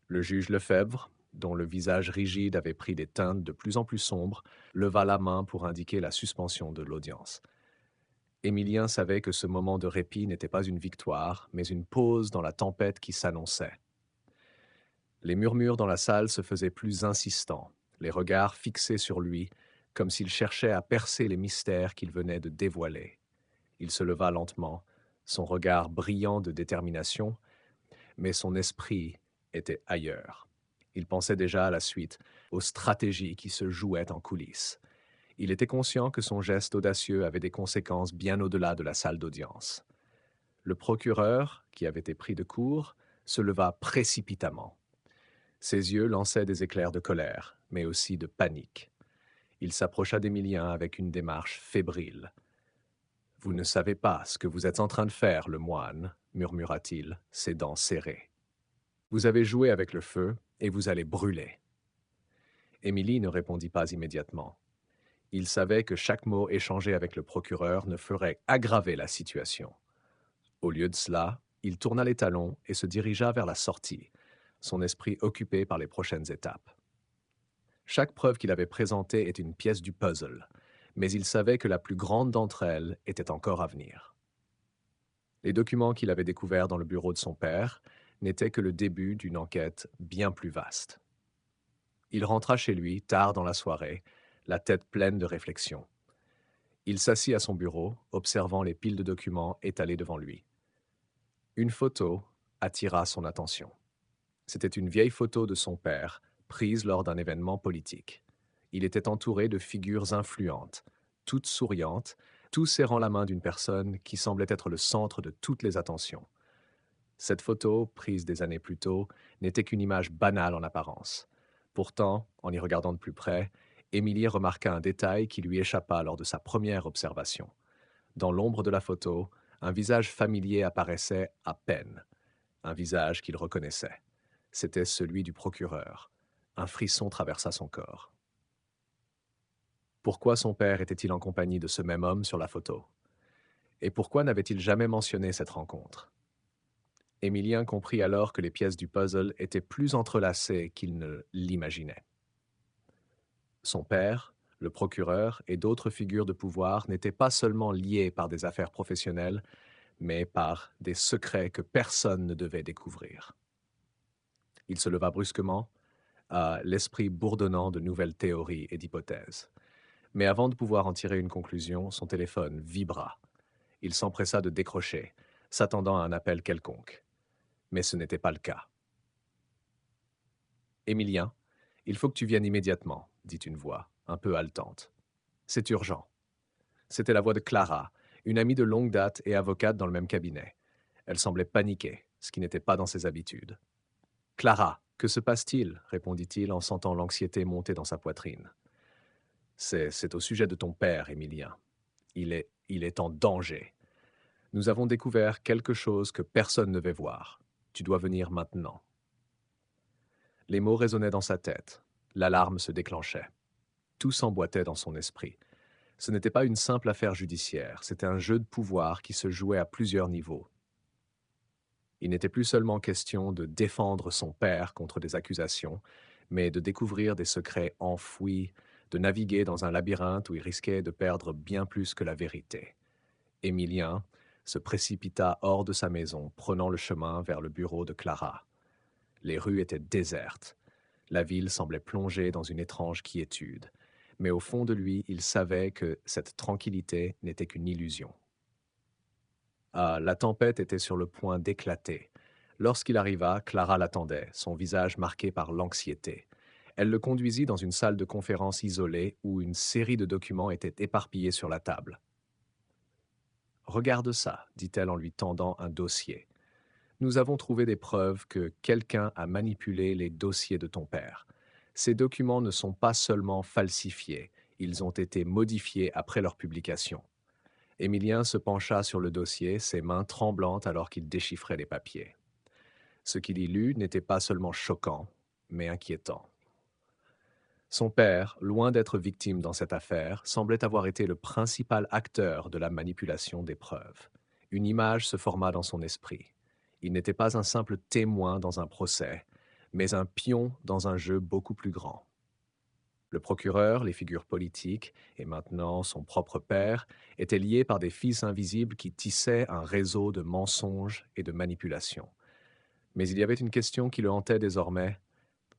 Le juge Lefebvre, dont le visage rigide avait pris des teintes de plus en plus sombres, leva la main pour indiquer la suspension de l'audience. Émilien savait que ce moment de répit n'était pas une victoire, mais une pause dans la tempête qui s'annonçait. Les murmures dans la salle se faisaient plus insistants, les regards fixés sur lui, comme s'il cherchait à percer les mystères qu'il venait de dévoiler. Il se leva lentement, son regard brillant de détermination, mais son esprit était ailleurs. Il pensait déjà à la suite, aux stratégies qui se jouaient en coulisses. Il était conscient que son geste audacieux avait des conséquences bien au-delà de la salle d'audience. Le procureur, qui avait été pris de court, se leva précipitamment. Ses yeux lançaient des éclairs de colère, mais aussi de panique. Il s'approcha d'Émilien avec une démarche fébrile. « Vous ne savez pas ce que vous êtes en train de faire, le moine, » murmura-t-il, ses dents serrées. « Vous avez joué avec le feu, et vous allez brûler. » Émilie ne répondit pas immédiatement. Il savait que chaque mot échangé avec le procureur ne ferait aggraver la situation. Au lieu de cela, il tourna les talons et se dirigea vers la sortie, son esprit occupé par les prochaines étapes. Chaque preuve qu'il avait présentée était une pièce du puzzle, mais il savait que la plus grande d'entre elles était encore à venir. Les documents qu'il avait découverts dans le bureau de son père n'étaient que le début d'une enquête bien plus vaste. Il rentra chez lui tard dans la soirée, la tête pleine de réflexions. Il s'assit à son bureau, observant les piles de documents étalées devant lui. Une photo attira son attention. C'était une vieille photo de son père, prise lors d'un événement politique. Il était entouré de figures influentes, toutes souriantes, tous serrant la main d'une personne qui semblait être le centre de toutes les attentions. Cette photo, prise des années plus tôt, n'était qu'une image banale en apparence. Pourtant, en y regardant de plus près, Émilie remarqua un détail qui lui échappa lors de sa première observation. Dans l'ombre de la photo, un visage familier apparaissait à peine, un visage qu'il reconnaissait. C'était celui du procureur. Un frisson traversa son corps. Pourquoi son père était-il en compagnie de ce même homme sur la photo? Et pourquoi n'avait-il jamais mentionné cette rencontre? Émilien comprit alors que les pièces du puzzle étaient plus entrelacées qu'il ne l'imaginait. Son père, le procureur et d'autres figures de pouvoir n'étaient pas seulement liés par des affaires professionnelles, mais par des secrets que personne ne devait découvrir. Il se leva brusquement, à l'esprit bourdonnant de nouvelles théories et d'hypothèses. Mais avant de pouvoir en tirer une conclusion, son téléphone vibra. Il s'empressa de décrocher, s'attendant à un appel quelconque. Mais ce n'était pas le cas. Émilien, il faut que tu viennes immédiatement, dit une voix, un peu haletante. C'est urgent. C'était la voix de Clara, une amie de longue date et avocate dans le même cabinet. Elle semblait paniquée, ce qui n'était pas dans ses habitudes. Clara, que se passe-t-il répondit-il en sentant l'anxiété monter dans sa poitrine. C'est au sujet de ton père, Émilien. Il est en danger. Nous avons découvert quelque chose que personne ne veut voir. Tu dois venir maintenant. Les mots résonnaient dans sa tête. L'alarme se déclenchait. Tout s'emboîtait dans son esprit. Ce n'était pas une simple affaire judiciaire, c'était un jeu de pouvoir qui se jouait à plusieurs niveaux. Il n'était plus seulement question de défendre son père contre des accusations, mais de découvrir des secrets enfouis, de naviguer dans un labyrinthe où il risquait de perdre bien plus que la vérité. Émilien se précipita hors de sa maison, prenant le chemin vers le bureau de Clara. Les rues étaient désertes. La ville semblait plongée dans une étrange quiétude. Mais au fond de lui, il savait que cette tranquillité n'était qu'une illusion. Ah, la tempête était sur le point d'éclater. Lorsqu'il arriva, Clara l'attendait, son visage marqué par l'anxiété. Elle le conduisit dans une salle de conférence isolée où une série de documents étaient éparpillés sur la table. Regarde ça, dit-elle en lui tendant un dossier. Nous avons trouvé des preuves que quelqu'un a manipulé les dossiers de ton père. Ces documents ne sont pas seulement falsifiés, ils ont été modifiés après leur publication. Émilien se pencha sur le dossier, ses mains tremblantes alors qu'il déchiffrait les papiers. Ce qu'il y lut n'était pas seulement choquant, mais inquiétant. Son père, loin d'être victime dans cette affaire, semblait avoir été le principal acteur de la manipulation des preuves. Une image se forma dans son esprit. Il n'était pas un simple témoin dans un procès, mais un pion dans un jeu beaucoup plus grand. Le procureur, les figures politiques, et maintenant son propre père, étaient liés par des fils invisibles qui tissaient un réseau de mensonges et de manipulations. Mais il y avait une question qui le hantait désormais.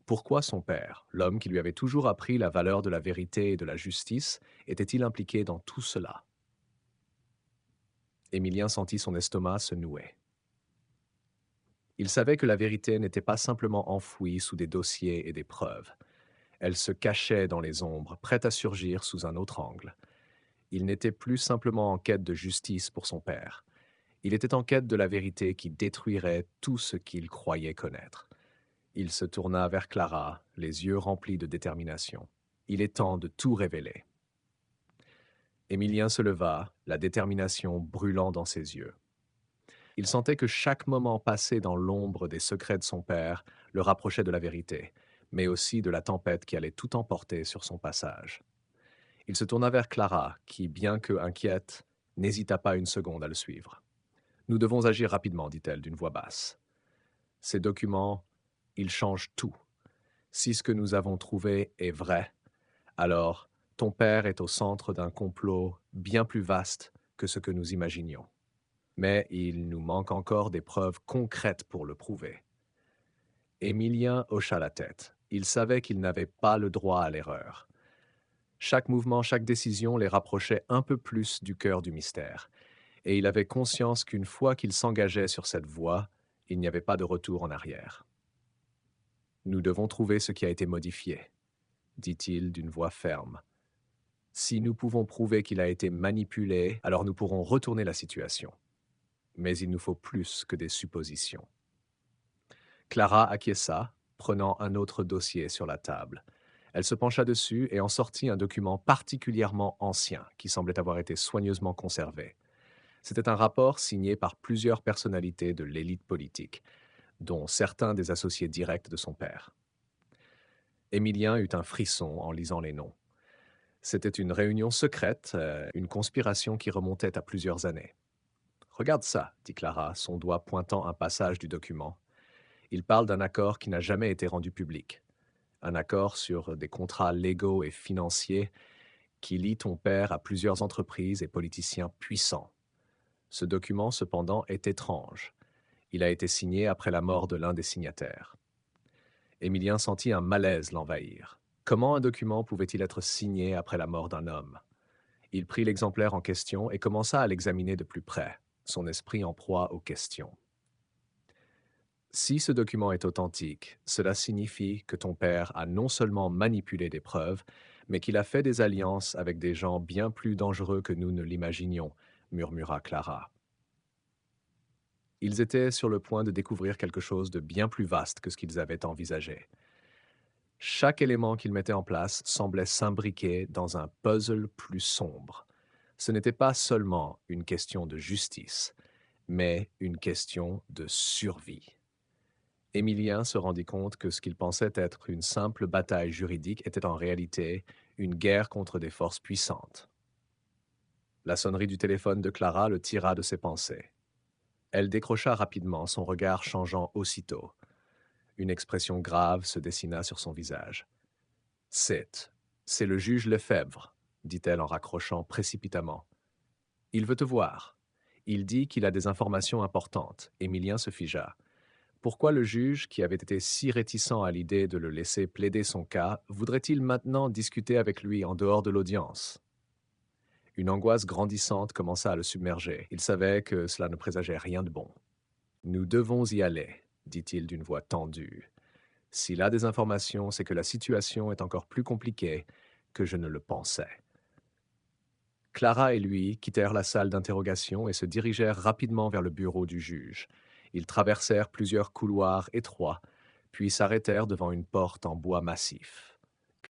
Pourquoi son père, l'homme qui lui avait toujours appris la valeur de la vérité et de la justice, était-il impliqué dans tout cela? Émilien sentit son estomac se nouer. Il savait que la vérité n'était pas simplement enfouie sous des dossiers et des preuves. Elle se cachait dans les ombres, prête à surgir sous un autre angle. Il n'était plus simplement en quête de justice pour son père. Il était en quête de la vérité qui détruirait tout ce qu'il croyait connaître. Il se tourna vers Clara, les yeux remplis de détermination. Il est temps de tout révéler. Émilien se leva, la détermination brûlant dans ses yeux. Il sentait que chaque moment passé dans l'ombre des secrets de son père le rapprochait de la vérité, mais aussi de la tempête qui allait tout emporter sur son passage. Il se tourna vers Clara, qui, bien que inquiète, n'hésita pas une seconde à le suivre. « Nous devons agir rapidement, dit-elle d'une voix basse. Ces documents, ils changent tout. Si ce que nous avons trouvé est vrai, alors ton père est au centre d'un complot bien plus vaste que ce que nous imaginions. Mais il nous manque encore des preuves concrètes pour le prouver. » Émilien hocha la tête. Il savait qu'il n'avait pas le droit à l'erreur. Chaque mouvement, chaque décision les rapprochait un peu plus du cœur du mystère. Et il avait conscience qu'une fois qu'il s'engageait sur cette voie, il n'y avait pas de retour en arrière. « Nous devons trouver ce qui a été modifié, » dit-il d'une voix ferme. « Si nous pouvons prouver qu'il a été manipulé, alors nous pourrons retourner la situation. Mais il nous faut plus que des suppositions. » Clara acquiesça, prenant un autre dossier sur la table. Elle se pencha dessus et en sortit un document particulièrement ancien qui semblait avoir été soigneusement conservé. C'était un rapport signé par plusieurs personnalités de l'élite politique, dont certains des associés directs de son père. Émilien eut un frisson en lisant les noms. C'était une réunion secrète, une conspiration qui remontait à plusieurs années. « Regarde ça, » dit Clara, son doigt pointant un passage du document. Il parle d'un accord qui n'a jamais été rendu public. Un accord sur des contrats légaux et financiers qui lie ton père à plusieurs entreprises et politiciens puissants. Ce document, cependant, est étrange. Il a été signé après la mort de l'un des signataires. Émilien sentit un malaise l'envahir. Comment un document pouvait-il être signé après la mort d'un homme? Il prit l'exemplaire en question et commença à l'examiner de plus près, son esprit en proie aux questions. Si ce document est authentique, cela signifie que ton père a non seulement manipulé des preuves, mais qu'il a fait des alliances avec des gens bien plus dangereux que nous ne l'imaginions, murmura Clara. Ils étaient sur le point de découvrir quelque chose de bien plus vaste que ce qu'ils avaient envisagé. Chaque élément qu'ils mettaient en place semblait s'imbriquer dans un puzzle plus sombre. Ce n'était pas seulement une question de justice, mais une question de survie. Émilien se rendit compte que ce qu'il pensait être une simple bataille juridique était en réalité une guerre contre des forces puissantes. La sonnerie du téléphone de Clara le tira de ses pensées. Elle décrocha rapidement, son regard changeant aussitôt. Une expression grave se dessina sur son visage. C'est le juge Lefebvre, dit-elle en raccrochant précipitamment. Il veut te voir. Il dit qu'il a des informations importantes. Émilien se figea. Pourquoi le juge, qui avait été si réticent à l'idée de le laisser plaider son cas, voudrait-il maintenant discuter avec lui en dehors de l'audience? Une angoisse grandissante commença à le submerger. Il savait que cela ne présageait rien de bon. Nous devons y aller, dit-il d'une voix tendue. S'il a des informations, c'est que la situation est encore plus compliquée que je ne le pensais. Clara et lui quittèrent la salle d'interrogation et se dirigèrent rapidement vers le bureau du juge. Ils traversèrent plusieurs couloirs étroits, puis s'arrêtèrent devant une porte en bois massif.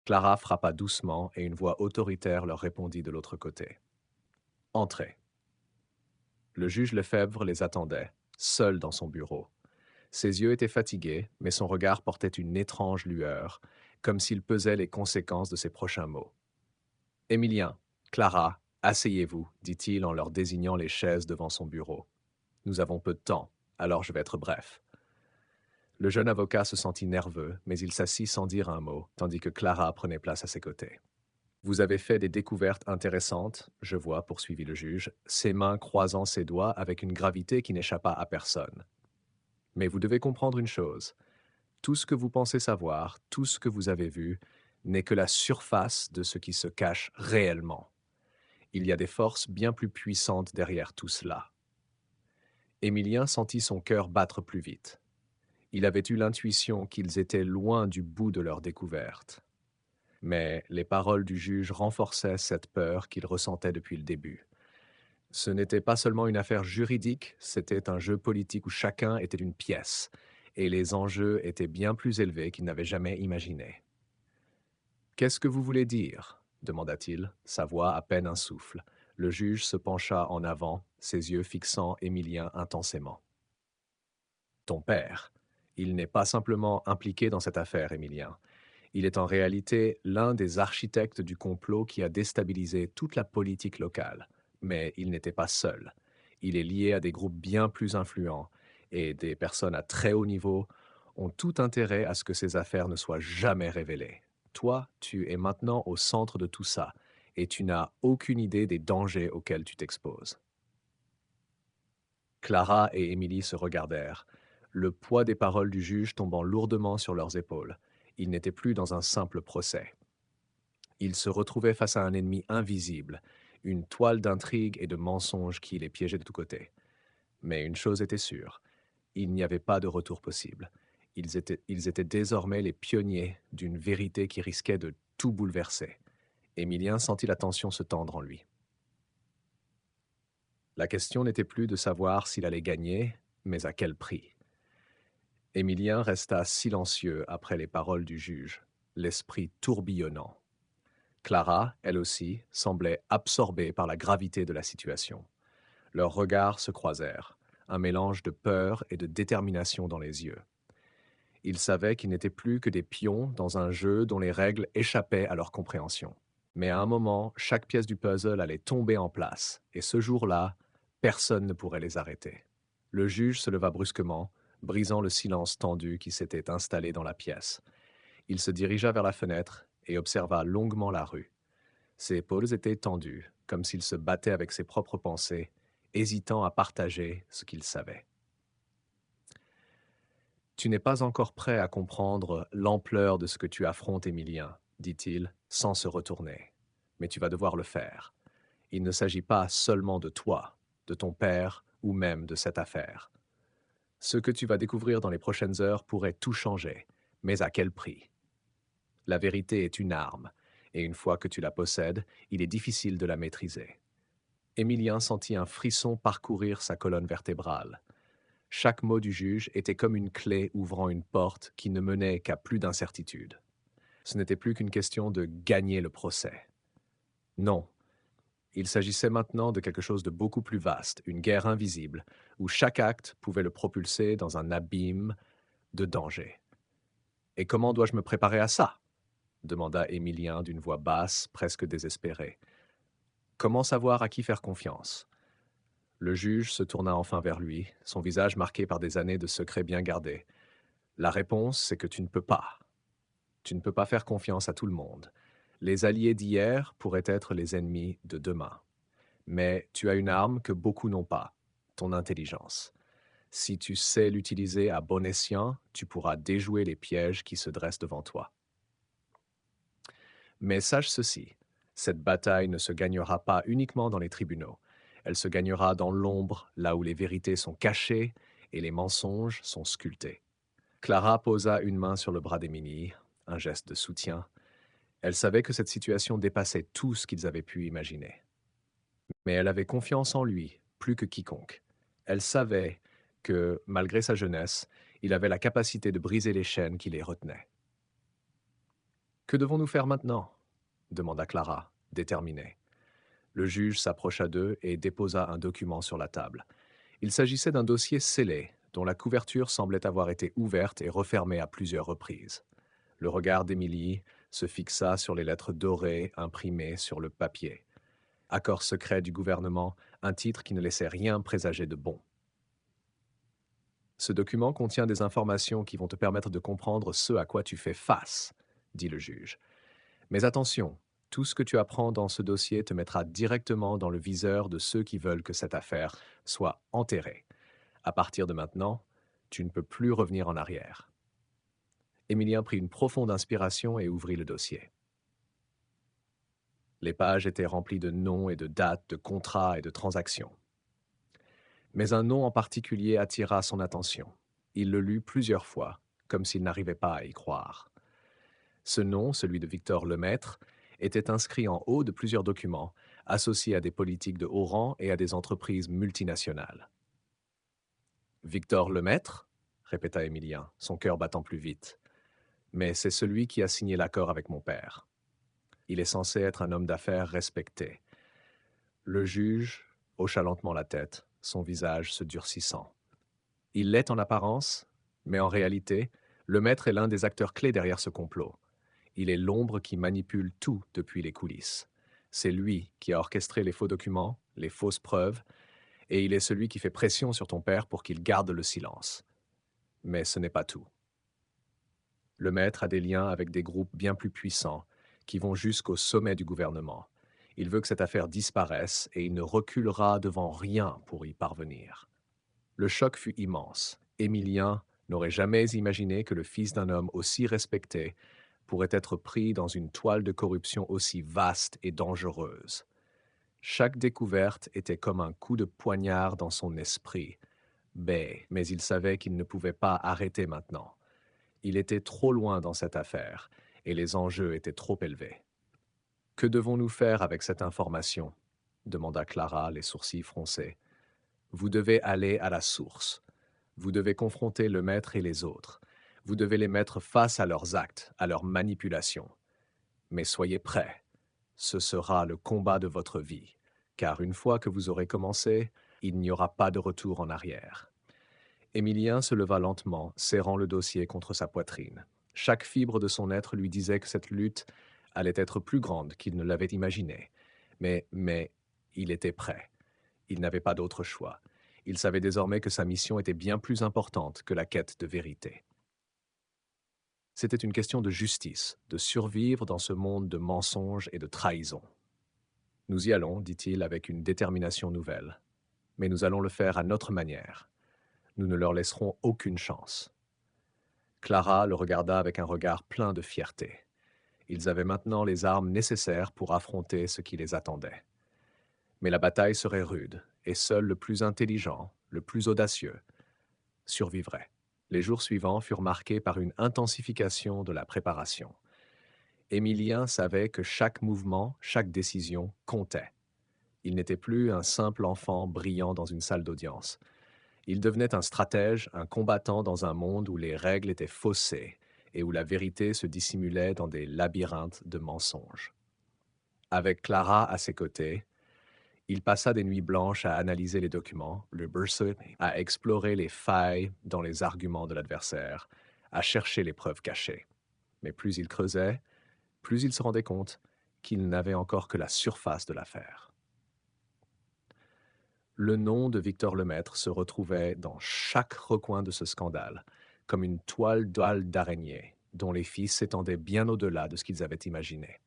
Clara frappa doucement et une voix autoritaire leur répondit de l'autre côté. Entrez. Le juge Lefebvre les attendait, seul dans son bureau. Ses yeux étaient fatigués, mais son regard portait une étrange lueur, comme s'il pesait les conséquences de ses prochains mots. Émilien, Clara, asseyez-vous, dit-il en leur désignant les chaises devant son bureau. Nous avons peu de temps, alors je vais être bref. Le jeune avocat se sentit nerveux, mais il s'assit sans dire un mot, tandis que Clara prenait place à ses côtés. Vous avez fait des découvertes intéressantes, je vois, poursuivit le juge, ses mains croisant ses doigts avec une gravité qui n'échappa à personne. Mais vous devez comprendre une chose. Tout ce que vous pensez savoir, tout ce que vous avez vu, n'est que la surface de ce qui se cache réellement. Il y a des forces bien plus puissantes derrière tout cela. Émilien sentit son cœur battre plus vite. Il avait eu l'intuition qu'ils étaient loin du bout de leur découverte. Mais les paroles du juge renforçaient cette peur qu'il ressentait depuis le début. Ce n'était pas seulement une affaire juridique, c'était un jeu politique où chacun était une pièce, et les enjeux étaient bien plus élevés qu'il n'avait jamais imaginé. « Qu'est-ce que vous voulez dire ?» demanda-t-il, sa voix à peine un souffle. Le juge se pencha en avant, ses yeux fixant Émilien intensément. « Ton père. Il n'est pas simplement impliqué dans cette affaire, Émilien. Il est en réalité l'un des architectes du complot qui a déstabilisé toute la politique locale. Mais il n'était pas seul. Il est lié à des groupes bien plus influents, et des personnes à très haut niveau ont tout intérêt à ce que ces affaires ne soient jamais révélées. Toi, tu es maintenant au centre de tout ça, et tu n'as aucune idée des dangers auxquels tu t'exposes. » Clara et Émilie se regardèrent, le poids des paroles du juge tombant lourdement sur leurs épaules. Ils n'étaient plus dans un simple procès. Ils se retrouvaient face à un ennemi invisible, une toile d'intrigues et de mensonges qui les piégeait de tous côtés. Mais une chose était sûre, il n'y avait pas de retour possible. Ils étaient désormais les pionniers d'une vérité qui risquait de tout bouleverser. Émilien sentit la tension se tendre en lui. La question n'était plus de savoir s'il allait gagner, mais à quel prix. Émilien resta silencieux après les paroles du juge, l'esprit tourbillonnant. Clara, elle aussi, semblait absorbée par la gravité de la situation. Leurs regards se croisèrent, un mélange de peur et de détermination dans les yeux. Ils savaient qu'ils n'étaient plus que des pions dans un jeu dont les règles échappaient à leur compréhension. Mais à un moment, chaque pièce du puzzle allait tomber en place, et ce jour-là, personne ne pourrait les arrêter. Le juge se leva brusquement, brisant le silence tendu qui s'était installé dans la pièce. Il se dirigea vers la fenêtre et observa longuement la rue. Ses épaules étaient tendues, comme s'il se battait avec ses propres pensées, hésitant à partager ce qu'il savait. « Tu n'es pas encore prêt à comprendre l'ampleur de ce que tu affrontes, Émilien, dit-il, sans se retourner. Mais tu vas devoir le faire. Il ne s'agit pas seulement de toi, de ton père ou même de cette affaire. Ce que tu vas découvrir dans les prochaines heures pourrait tout changer, mais à quel prix? La vérité est une arme, et une fois que tu la possèdes, il est difficile de la maîtriser. Émilien sentit un frisson parcourir sa colonne vertébrale. Chaque mot du juge était comme une clé ouvrant une porte qui ne menait qu'à plus d'incertitude. Ce n'était plus qu'une question de gagner le procès. Non, il s'agissait maintenant de quelque chose de beaucoup plus vaste, une guerre invisible, où chaque acte pouvait le propulser dans un abîme de danger. Et comment dois-je me préparer à ça? Demanda Émilien d'une voix basse, presque désespérée. Comment savoir à qui faire confiance? Le juge se tourna enfin vers lui, son visage marqué par des années de secrets bien gardés. La réponse, c'est que tu ne peux pas. Tu ne peux pas faire confiance à tout le monde. Les alliés d'hier pourraient être les ennemis de demain. Mais tu as une arme que beaucoup n'ont pas, ton intelligence. Si tu sais l'utiliser à bon escient, tu pourras déjouer les pièges qui se dressent devant toi. Mais sache ceci, cette bataille ne se gagnera pas uniquement dans les tribunaux. Elle se gagnera dans l'ombre, là où les vérités sont cachées et les mensonges sont sculptés. Clara posa une main sur le bras d'Émilie, un geste de soutien. Elle savait que cette situation dépassait tout ce qu'ils avaient pu imaginer. Mais elle avait confiance en lui, plus que quiconque. Elle savait que, malgré sa jeunesse, il avait la capacité de briser les chaînes qui les retenaient. Que devons-nous faire maintenant? Demanda Clara, déterminée. Le juge s'approcha d'eux et déposa un document sur la table. Il s'agissait d'un dossier scellé, dont la couverture semblait avoir été ouverte et refermée à plusieurs reprises. Le regard d'Émilie se fixa sur les lettres dorées imprimées sur le papier. Accord secret du gouvernement, un titre qui ne laissait rien présager de bon. Ce document contient des informations qui vont te permettre de comprendre ce à quoi tu fais face, dit le juge. Mais attention, tout ce que tu apprends dans ce dossier te mettra directement dans le viseur de ceux qui veulent que cette affaire soit enterrée. À partir de maintenant, tu ne peux plus revenir en arrière. Émilien prit une profonde inspiration et ouvrit le dossier. Les pages étaient remplies de noms et de dates, de contrats et de transactions. Mais un nom en particulier attira son attention. Il le lut plusieurs fois, comme s'il n'arrivait pas à y croire. Ce nom, celui de Victor Lemaître, était inscrit en haut de plusieurs documents, associés à des politiques de haut rang et à des entreprises multinationales. Victor Lemaître? Répéta Émilien, son cœur battant plus vite. Mais c'est celui qui a signé l'accord avec mon père. Il est censé être un homme d'affaires respecté. Le juge hocha lentement la tête, son visage se durcissant. Il l'est en apparence, mais en réalité, Lemaître est l'un des acteurs clés derrière ce complot. Il est l'ombre qui manipule tout depuis les coulisses. C'est lui qui a orchestré les faux documents, les fausses preuves, et il est celui qui fait pression sur ton père pour qu'il garde le silence. Mais ce n'est pas tout. Le maître a des liens avec des groupes bien plus puissants, qui vont jusqu'au sommet du gouvernement. Il veut que cette affaire disparaisse et il ne reculera devant rien pour y parvenir. Le choc fut immense. Émilien n'aurait jamais imaginé que le fils d'un homme aussi respecté pourrait être pris dans une toile de corruption aussi vaste et dangereuse. Chaque découverte était comme un coup de poignard dans son esprit. Mais il savait qu'il ne pouvait pas arrêter maintenant. Il était trop loin dans cette affaire, et les enjeux étaient trop élevés. Que devons-nous faire avec cette information? Demanda Clara, les sourcils froncés. Vous devez aller à la source. Vous devez confronter le maître et les autres. Vous devez les mettre face à leurs actes, à leurs manipulations. Mais soyez prêts. Ce sera le combat de votre vie, car une fois que vous aurez commencé, il n'y aura pas de retour en arrière. Émilien se leva lentement, serrant le dossier contre sa poitrine. Chaque fibre de son être lui disait que cette lutte allait être plus grande qu'il ne l'avait imaginé. Mais il était prêt. Il n'avait pas d'autre choix. Il savait désormais que sa mission était bien plus importante que la quête de vérité. C'était une question de justice, de survivre dans ce monde de mensonges et de trahison. Nous y allons, dit-il avec une détermination nouvelle. Mais nous allons le faire à notre manière. Nous ne leur laisserons aucune chance. Clara le regarda avec un regard plein de fierté. Ils avaient maintenant les armes nécessaires pour affronter ce qui les attendait. Mais la bataille serait rude, et seul le plus intelligent, le plus audacieux, survivrait. Les jours suivants furent marqués par une intensification de la préparation. Émilien savait que chaque mouvement, chaque décision comptait. Il n'était plus un simple enfant brillant dans une salle d'audience. Il devenait un stratège, un combattant dans un monde où les règles étaient faussées et où la vérité se dissimulait dans des labyrinthes de mensonges. Avec Clara à ses côtés, il passa des nuits blanches à analyser les documents, le Bursut, à explorer les failles dans les arguments de l'adversaire, à chercher les preuves cachées. Mais plus il creusait, plus il se rendait compte qu'il n'avait encore que la surface de l'affaire. Le nom de Victor Lemaître se retrouvait dans chaque recoin de ce scandale, comme une toile d'araignée, dont les fils s'étendaient bien au-delà de ce qu'ils avaient imaginé.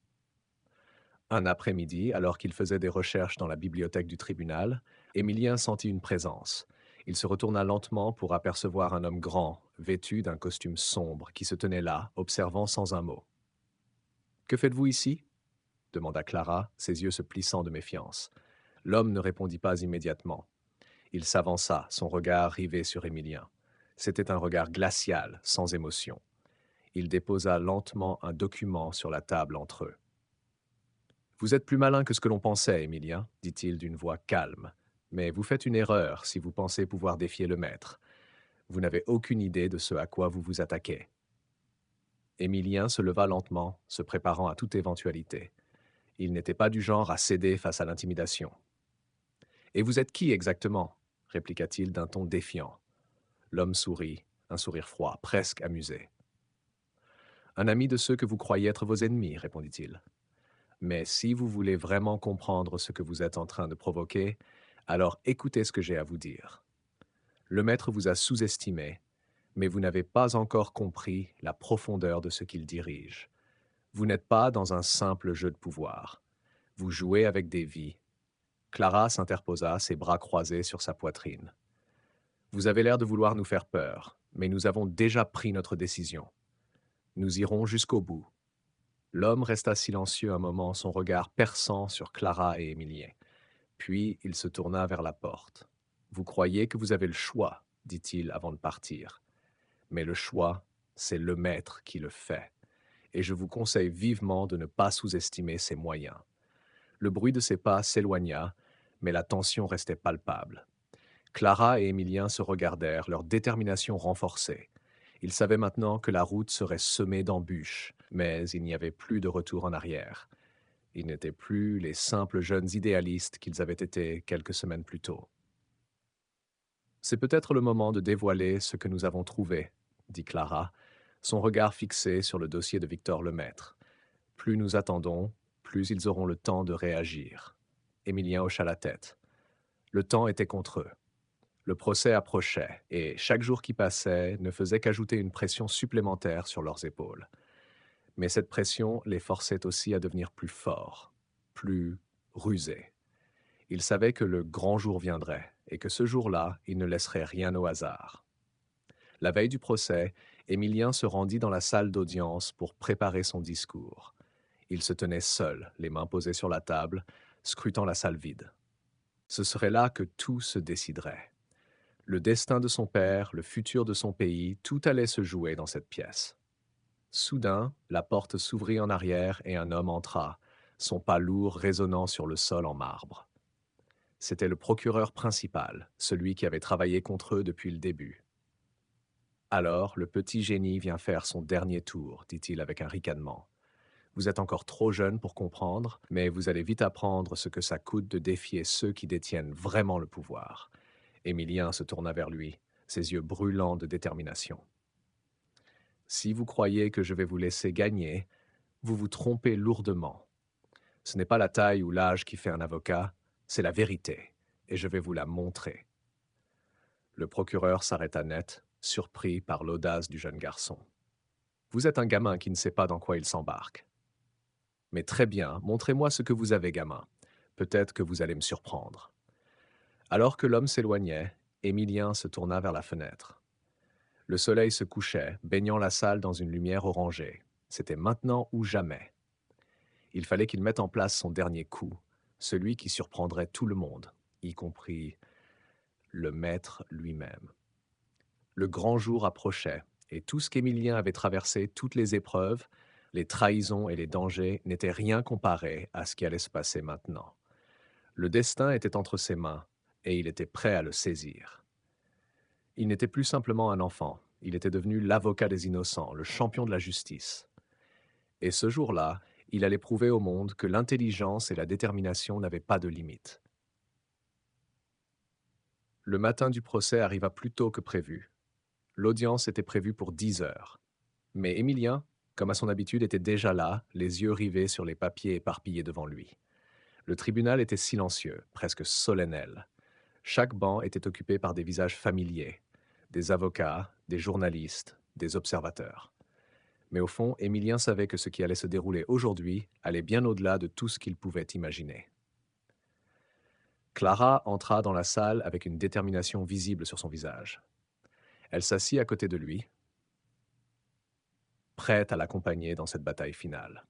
Un après-midi, alors qu'il faisait des recherches dans la bibliothèque du tribunal, Émilien sentit une présence. Il se retourna lentement pour apercevoir un homme grand, vêtu d'un costume sombre, qui se tenait là, observant sans un mot. « Que faites-vous ici » demanda Clara, ses yeux se plissant de méfiance. L'homme ne répondit pas immédiatement. Il s'avança, son regard rivé sur Émilien. C'était un regard glacial, sans émotion. Il déposa lentement un document sur la table entre eux. « Vous êtes plus malin que ce que l'on pensait, Émilien, dit-il d'une voix calme. Mais vous faites une erreur si vous pensez pouvoir défier le maître. Vous n'avez aucune idée de ce à quoi vous vous attaquez. » Émilien se leva lentement, se préparant à toute éventualité. Il n'était pas du genre à céder face à l'intimidation. « Et vous êtes qui exactement » répliqua-t-il d'un ton défiant. L'homme sourit, un sourire froid, presque amusé. « Un ami de ceux que vous croyez être vos ennemis, répondit-il. Mais si vous voulez vraiment comprendre ce que vous êtes en train de provoquer, alors écoutez ce que j'ai à vous dire. Le maître vous a sous-estimé, mais vous n'avez pas encore compris la profondeur de ce qu'il dirige. Vous n'êtes pas dans un simple jeu de pouvoir. Vous jouez avec des vies. Clara s'interposa, ses bras croisés sur sa poitrine. Vous avez l'air de vouloir nous faire peur, mais nous avons déjà pris notre décision. Nous irons jusqu'au bout. L'homme resta silencieux un moment, son regard perçant sur Clara et Émilien. Puis il se tourna vers la porte. « Vous croyez que vous avez le choix, dit-il avant de partir. Mais le choix, c'est le maître qui le fait. Et je vous conseille vivement de ne pas sous-estimer ses moyens. » Le bruit de ses pas s'éloigna, mais la tension restait palpable. Clara et Émilien se regardèrent, leur détermination renforcée. Ils savaient maintenant que la route serait semée d'embûches, mais il n'y avait plus de retour en arrière. Ils n'étaient plus les simples jeunes idéalistes qu'ils avaient été quelques semaines plus tôt. « C'est peut-être le moment de dévoiler ce que nous avons trouvé, » dit Clara, son regard fixé sur le dossier de Victor Lemaître. « Plus nous attendons, plus ils auront le temps de réagir. » Émilien hocha la tête. Le temps était contre eux. Le procès approchait, et chaque jour qui passait ne faisait qu'ajouter une pression supplémentaire sur leurs épaules. Mais cette pression les forçait aussi à devenir plus forts, plus rusés. Ils savaient que le grand jour viendrait, et que ce jour-là, ils ne laisseraient rien au hasard. La veille du procès, Émilien se rendit dans la salle d'audience pour préparer son discours. Il se tenait seul, les mains posées sur la table, scrutant la salle vide. Ce serait là que tout se déciderait. Le destin de son père, le futur de son pays, tout allait se jouer dans cette pièce. Soudain, la porte s'ouvrit en arrière et un homme entra, son pas lourd résonnant sur le sol en marbre. C'était le procureur principal, celui qui avait travaillé contre eux depuis le début. « Alors, le petit génie vient faire son dernier tour, dit-il avec un ricanement. Vous êtes encore trop jeune pour comprendre, mais vous allez vite apprendre ce que ça coûte de défier ceux qui détiennent vraiment le pouvoir. » Émilien se tourna vers lui, ses yeux brûlants de détermination. « Si vous croyez que je vais vous laisser gagner, vous vous trompez lourdement. Ce n'est pas la taille ou l'âge qui fait un avocat, c'est la vérité, et je vais vous la montrer. » Le procureur s'arrêta net, surpris par l'audace du jeune garçon. « Vous êtes un gamin qui ne sait pas dans quoi il s'embarque. »« Mais très bien, montrez-moi ce que vous avez, gamin. Peut-être que vous allez me surprendre. » Alors que l'homme s'éloignait, Émilien se tourna vers la fenêtre. Le soleil se couchait, baignant la salle dans une lumière orangée. C'était maintenant ou jamais. Il fallait qu'il mette en place son dernier coup, celui qui surprendrait tout le monde, y compris le maître lui-même. Le grand jour approchait, et tout ce qu'Émilien avait traversé, toutes les épreuves, les trahisons et les dangers, n'étaient rien comparé à ce qui allait se passer maintenant. Le destin était entre ses mains, et il était prêt à le saisir. Il n'était plus simplement un enfant, il était devenu l'avocat des innocents, le champion de la justice. Et ce jour-là, il allait prouver au monde que l'intelligence et la détermination n'avaient pas de limite. Le matin du procès arriva plus tôt que prévu. L'audience était prévue pour 10 heures. Mais Émilien, comme à son habitude, était déjà là, les yeux rivés sur les papiers éparpillés devant lui. Le tribunal était silencieux, presque solennel. Chaque banc était occupé par des visages familiers, des avocats, des journalistes, des observateurs. Mais au fond, Émilien savait que ce qui allait se dérouler aujourd'hui allait bien au-delà de tout ce qu'il pouvait imaginer. Clara entra dans la salle avec une détermination visible sur son visage. Elle s'assit à côté de lui, prête à l'accompagner dans cette bataille finale.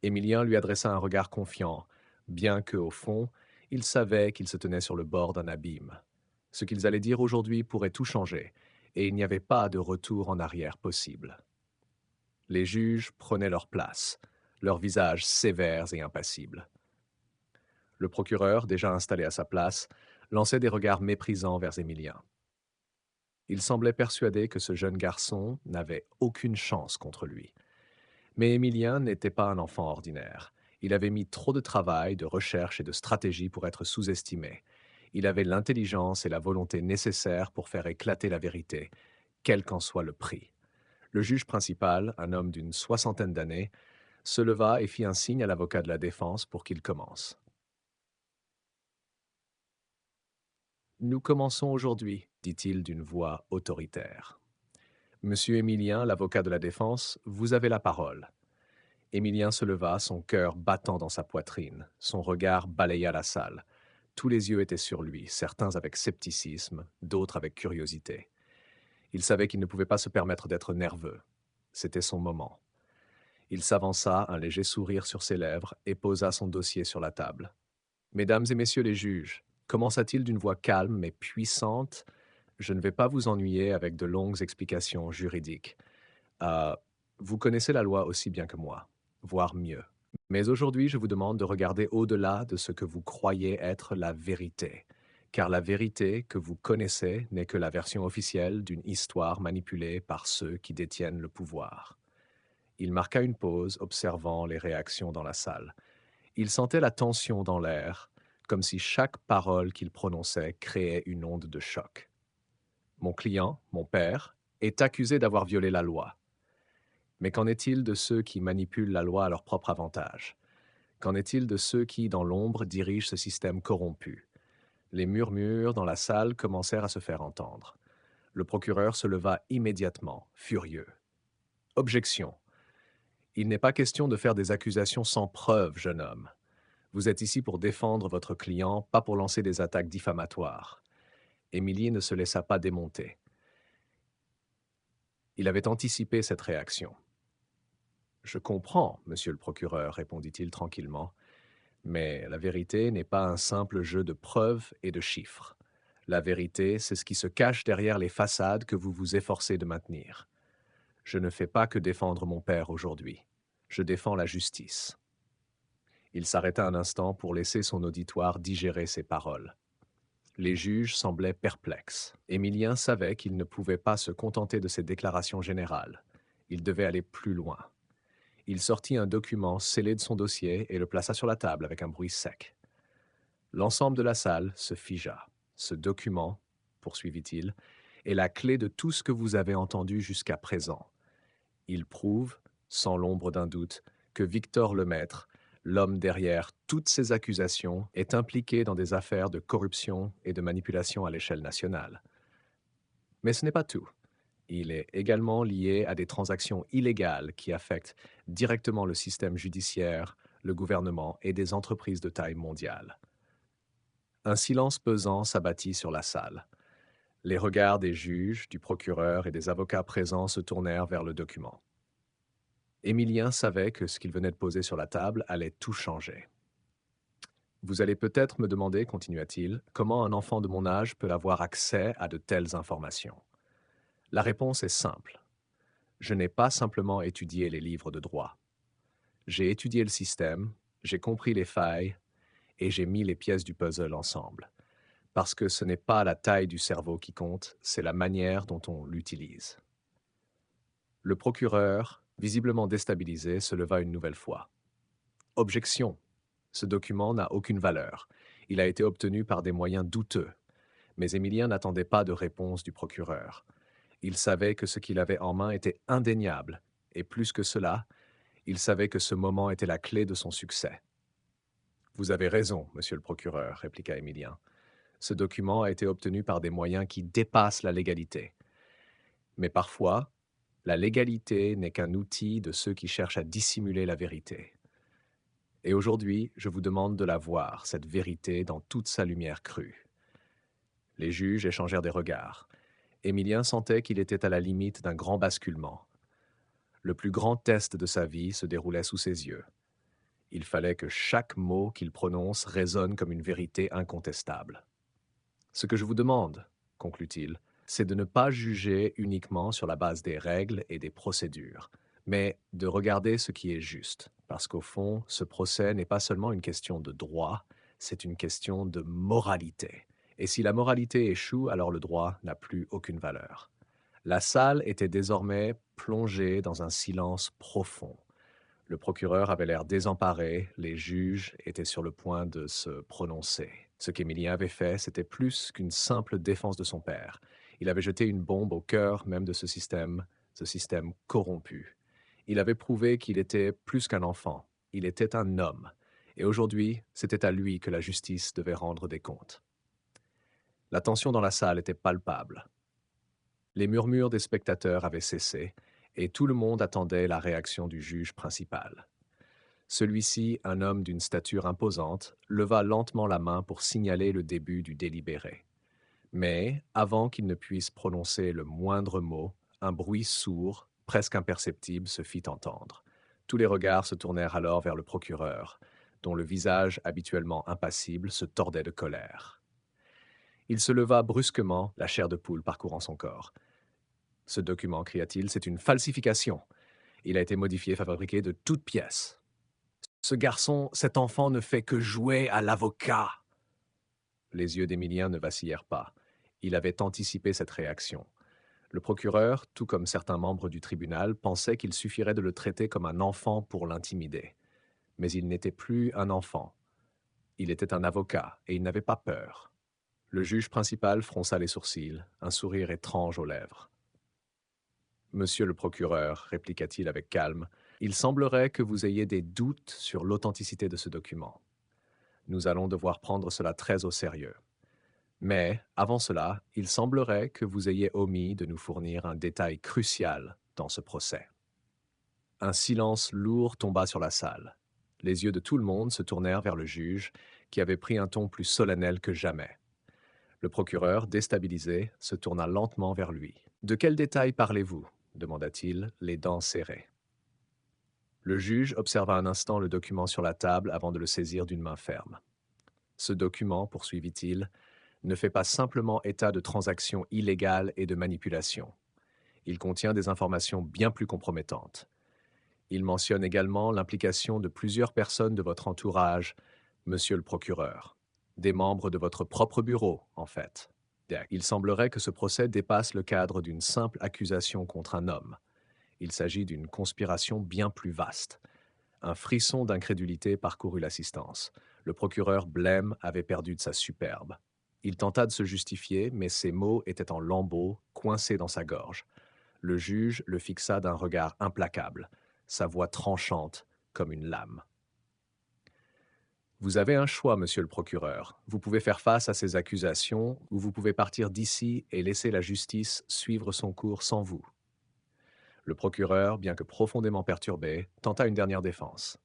Émilien lui adressa un regard confiant, bien que, au fond, il savait qu'il se tenait sur le bord d'un abîme. Ce qu'ils allaient dire aujourd'hui pourrait tout changer, et il n'y avait pas de retour en arrière possible. Les juges prenaient leur place, leurs visages sévères et impassibles. Le procureur, déjà installé à sa place, lançait des regards méprisants vers Émilien. Il semblait persuadé que ce jeune garçon n'avait aucune chance contre lui. Mais Émilien n'était pas un enfant ordinaire. Il avait mis trop de travail, de recherche et de stratégie pour être sous-estimé. Il avait l'intelligence et la volonté nécessaires pour faire éclater la vérité, quel qu'en soit le prix. Le juge principal, un homme d'une soixantaine d'années, se leva et fit un signe à l'avocat de la défense pour qu'il commence. Nous commençons aujourd'hui, dit-il d'une voix autoritaire. Monsieur Émilien, l'avocat de la défense, vous avez la parole. Émilien se leva, son cœur battant dans sa poitrine. Son regard balaya la salle. Tous les yeux étaient sur lui, certains avec scepticisme, d'autres avec curiosité. Il savait qu'il ne pouvait pas se permettre d'être nerveux. C'était son moment. Il s'avança, un léger sourire sur ses lèvres, et posa son dossier sur la table. Mesdames et messieurs les juges, commença-t-il d'une voix calme mais puissante, je ne vais pas vous ennuyer avec de longues explications juridiques. Euh, vous connaissez la loi aussi bien que moi, voire mieux. Mais aujourd'hui, je vous demande de regarder au-delà de ce que vous croyez être la vérité. Car la vérité que vous connaissez n'est que la version officielle d'une histoire manipulée par ceux qui détiennent le pouvoir. Il marqua une pause, observant les réactions dans la salle. Il sentait la tension dans l'air, comme si chaque parole qu'il prononçait créait une onde de choc. Mon client, mon père, est accusé d'avoir violé la loi. Mais qu'en est-il de ceux qui manipulent la loi à leur propre avantage? Qu'en est-il de ceux qui, dans l'ombre, dirigent ce système corrompu? Les murmures dans la salle commencèrent à se faire entendre. Le procureur se leva immédiatement, furieux. Objection. Il n'est pas question de faire des accusations sans preuve, jeune homme. Vous êtes ici pour défendre votre client, pas pour lancer des attaques diffamatoires. Émilie ne se laissa pas démonter. Il avait anticipé cette réaction. Je comprends, monsieur le procureur, répondit-il tranquillement, mais la vérité n'est pas un simple jeu de preuves et de chiffres. La vérité, c'est ce qui se cache derrière les façades que vous vous efforcez de maintenir. Je ne fais pas que défendre mon père aujourd'hui. Je défends la justice. Il s'arrêta un instant pour laisser son auditoire digérer ses paroles. Les juges semblaient perplexes. Émilien savait qu'il ne pouvait pas se contenter de ces déclarations générales. Il devait aller plus loin. Il sortit un document scellé de son dossier et le plaça sur la table avec un bruit sec. L'ensemble de la salle se figea. Ce document, poursuivit-il, est la clé de tout ce que vous avez entendu jusqu'à présent. Il prouve, sans l'ombre d'un doute, que Victor Lemaître, l'homme derrière toutes ces accusations, est impliqué dans des affaires de corruption et de manipulation à l'échelle nationale. Mais ce n'est pas tout. Il est également lié à des transactions illégales qui affectent directement le système judiciaire, le gouvernement et des entreprises de taille mondiale. Un silence pesant s'abattit sur la salle. Les regards des juges, du procureur et des avocats présents se tournèrent vers le document. Émilien savait que ce qu'il venait de poser sur la table allait tout changer. Vous allez peut-être me demander, continua-t-il, comment un enfant de mon âge peut avoir accès à de telles informations. La réponse est simple. Je n'ai pas simplement étudié les livres de droit. J'ai étudié le système, j'ai compris les failles et j'ai mis les pièces du puzzle ensemble. Parce que ce n'est pas la taille du cerveau qui compte, c'est la manière dont on l'utilise. Le procureur, visiblement déstabilisé, se leva une nouvelle fois. Objection. Ce document n'a aucune valeur. Il a été obtenu par des moyens douteux. Mais Émilien n'attendait pas de réponse du procureur. Il savait que ce qu'il avait en main était indéniable, et plus que cela, il savait que ce moment était la clé de son succès. Vous avez raison, monsieur le procureur, répliqua Émilien. Ce document a été obtenu par des moyens qui dépassent la légalité. Mais parfois, la légalité n'est qu'un outil de ceux qui cherchent à dissimuler la vérité. Et aujourd'hui, je vous demande de la voir, cette vérité, dans toute sa lumière crue. Les juges échangèrent des regards. Émilien sentait qu'il était à la limite d'un grand basculement. Le plus grand test de sa vie se déroulait sous ses yeux. Il fallait que chaque mot qu'il prononce résonne comme une vérité incontestable. Ce que je vous demande, conclut-il, c'est de ne pas juger uniquement sur la base des règles et des procédures, mais de regarder ce qui est juste, parce qu'au fond, ce procès n'est pas seulement une question de droit, c'est une question de moralité. Et si la moralité échoue, alors le droit n'a plus aucune valeur. La salle était désormais plongée dans un silence profond. Le procureur avait l'air désemparé, les juges étaient sur le point de se prononcer. Ce qu'Émilien avait fait, c'était plus qu'une simple défense de son père. Il avait jeté une bombe au cœur même de ce système corrompu. Il avait prouvé qu'il était plus qu'un enfant, il était un homme. Et aujourd'hui, c'était à lui que la justice devait rendre des comptes. La tension dans la salle était palpable. Les murmures des spectateurs avaient cessé, et tout le monde attendait la réaction du juge principal. Celui-ci, un homme d'une stature imposante, leva lentement la main pour signaler le début du délibéré. Mais, avant qu'il ne puisse prononcer le moindre mot, un bruit sourd, presque imperceptible, se fit entendre. Tous les regards se tournèrent alors vers le procureur, dont le visage habituellement impassible se tordait de colère. Il se leva brusquement, la chair de poule parcourant son corps. Ce document, cria-t-il, c'est une falsification. Il a été modifié, fabriqué de toutes pièces. Ce garçon, cet enfant ne fait que jouer à l'avocat. Les yeux d'Émilien ne vacillèrent pas. Il avait anticipé cette réaction. Le procureur, tout comme certains membres du tribunal, pensait qu'il suffirait de le traiter comme un enfant pour l'intimider. Mais il n'était plus un enfant. Il était un avocat, et il n'avait pas peur. Le juge principal fronça les sourcils, un sourire étrange aux lèvres. Monsieur le procureur, répliqua-t-il avec calme, il semblerait que vous ayez des doutes sur l'authenticité de ce document. Nous allons devoir prendre cela très au sérieux. Mais, avant cela, il semblerait que vous ayez omis de nous fournir un détail crucial dans ce procès. Un silence lourd tomba sur la salle. Les yeux de tout le monde se tournèrent vers le juge, qui avait pris un ton plus solennel que jamais. Le procureur, déstabilisé, se tourna lentement vers lui. « De quel détail parlez-vous » demanda-t-il, les dents serrées. Le juge observa un instant le document sur la table avant de le saisir d'une main ferme. Ce document, poursuivit-il, ne fait pas simplement état de transactions illégales et de manipulations. Il contient des informations bien plus compromettantes. Il mentionne également l'implication de plusieurs personnes de votre entourage, monsieur le procureur, des membres de votre propre bureau, en fait. Il semblerait que ce procès dépasse le cadre d'une simple accusation contre un homme. Il s'agit d'une conspiration bien plus vaste. Un frisson d'incrédulité parcourut l'assistance. Le procureur blême avait perdu de sa superbe. Il tenta de se justifier, mais ses mots étaient en lambeaux, coincés dans sa gorge. Le juge le fixa d'un regard implacable, sa voix tranchante comme une lame. Vous avez un choix, monsieur le procureur. Vous pouvez faire face à ces accusations ou vous pouvez partir d'ici et laisser la justice suivre son cours sans vous. Le procureur, bien que profondément perturbé, tenta une dernière défense.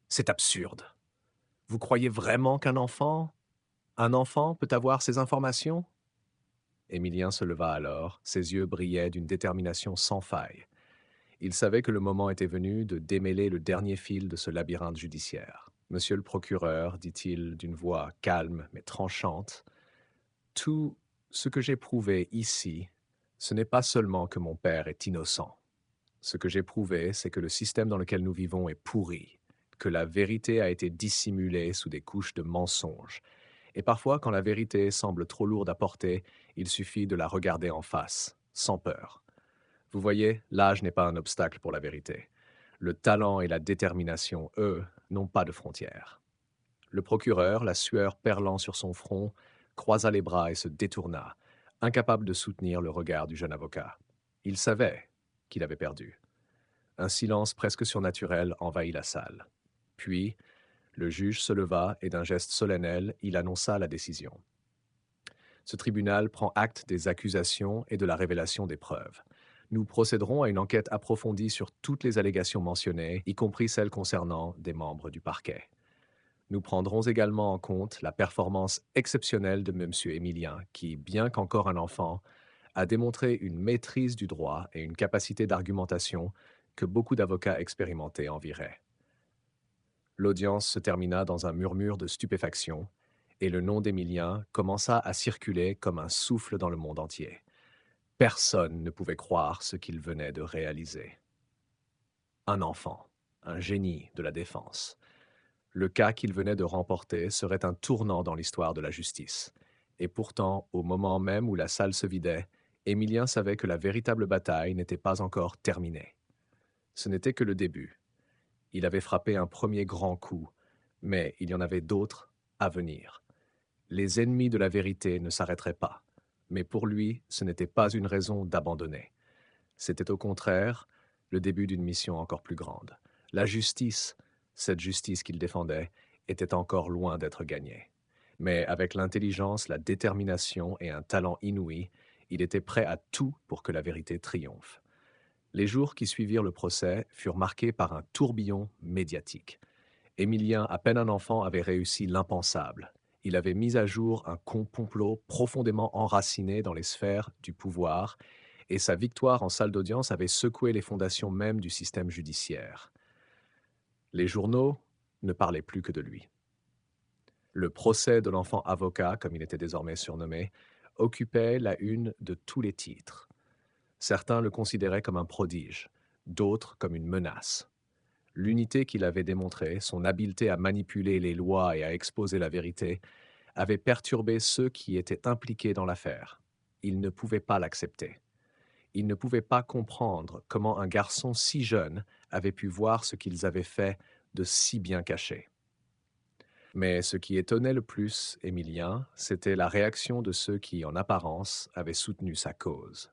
C'est absurde. Vous croyez vraiment qu'un enfant peut avoir ces informations? Émilien se leva alors, ses yeux brillaient d'une détermination sans faille. Il savait que le moment était venu de démêler le dernier fil de ce labyrinthe judiciaire. Monsieur le procureur, dit-il d'une voix calme mais tranchante, tout ce que j'ai prouvé ici Ce n'est pas seulement que mon père est innocent. Ce que j'ai prouvé, c'est que le système dans lequel nous vivons est pourri, que la vérité a été dissimulée sous des couches de mensonges. Et parfois, quand la vérité semble trop lourde à porter, il suffit de la regarder en face, sans peur. Vous voyez, l'âge n'est pas un obstacle pour la vérité. Le talent et la détermination, eux, n'ont pas de frontières. Le procureur, la sueur perlant sur son front, croisa les bras et se détourna, incapable de soutenir le regard du jeune avocat. Il savait qu'il avait perdu. Un silence presque surnaturel envahit la salle. Puis, le juge se leva et d'un geste solennel, il annonça la décision. Ce tribunal prend acte des accusations et de la révélation des preuves. Nous procéderons à une enquête approfondie sur toutes les allégations mentionnées, y compris celles concernant des membres du parquet. Nous prendrons également en compte la performance exceptionnelle de M. Émilien, qui, bien qu'encore un enfant, a démontré une maîtrise du droit et une capacité d'argumentation que beaucoup d'avocats expérimentés envieraient. L'audience se termina dans un murmure de stupéfaction, et le nom d'Émilien commença à circuler comme un souffle dans le monde entier. Personne ne pouvait croire ce qu'il venait de réaliser. Un enfant, un génie de la défense. Le cas qu'il venait de remporter serait un tournant dans l'histoire de la justice. Et pourtant, au moment même où la salle se vidait, Émilien savait que la véritable bataille n'était pas encore terminée. Ce n'était que le début. Il avait frappé un premier grand coup, mais il y en avait d'autres à venir. Les ennemis de la vérité ne s'arrêteraient pas, mais pour lui, ce n'était pas une raison d'abandonner. C'était au contraire le début d'une mission encore plus grande. La justice, cette justice qu'il défendait, était encore loin d'être gagnée. Mais avec l'intelligence, la détermination et un talent inouï, il était prêt à tout pour que la vérité triomphe. Les jours qui suivirent le procès furent marqués par un tourbillon médiatique. Émilien, à peine un enfant, avait réussi l'impensable. Il avait mis à jour un complot profondément enraciné dans les sphères du pouvoir, et sa victoire en salle d'audience avait secoué les fondations même du système judiciaire. Les journaux ne parlaient plus que de lui. Le procès de l'enfant avocat, comme il était désormais surnommé, occupait la une de tous les titres. Certains le considéraient comme un prodige, d'autres comme une menace. L'unité qu'il avait démontrée, son habileté à manipuler les lois et à exposer la vérité, avait perturbé ceux qui étaient impliqués dans l'affaire. Ils ne pouvaient pas l'accepter. Ils ne pouvaient pas comprendre comment un garçon si jeune avait pu voir ce qu'ils avaient fait de si bien caché. Mais ce qui étonnait le plus Émilien, c'était la réaction de ceux qui, en apparence, avaient soutenu sa cause.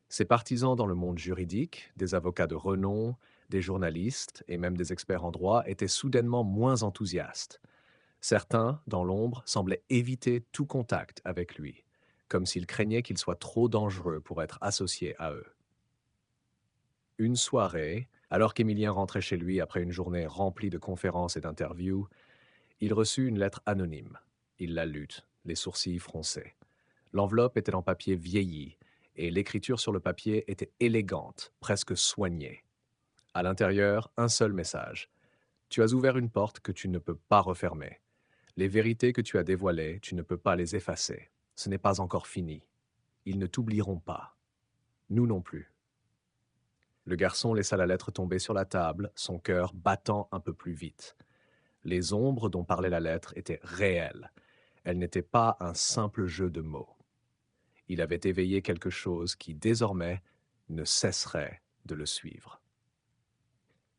Ses partisans dans le monde juridique, des avocats de renom, des journalistes et même des experts en droit étaient soudainement moins enthousiastes. Certains, dans l'ombre, semblaient éviter tout contact avec lui, comme s'ils craignaient qu'il soit trop dangereux pour être associé à eux. Une soirée, alors qu'Émilien rentrait chez lui après une journée remplie de conférences et d'interviews, il reçut une lettre anonyme. Il la lut, les sourcils froncés. L'enveloppe était en papier vieilli, et l'écriture sur le papier était élégante, presque soignée. À l'intérieur, un seul message. Tu as ouvert une porte que tu ne peux pas refermer. Les vérités que tu as dévoilées, tu ne peux pas les effacer. Ce n'est pas encore fini. Ils ne t'oublieront pas. Nous non plus. Le garçon laissa la lettre tomber sur la table, son cœur battant un peu plus vite. Les ombres dont parlait la lettre étaient réelles. Elles n'étaient pas un simple jeu de mots. Il avait éveillé quelque chose qui, désormais, ne cesserait de le suivre.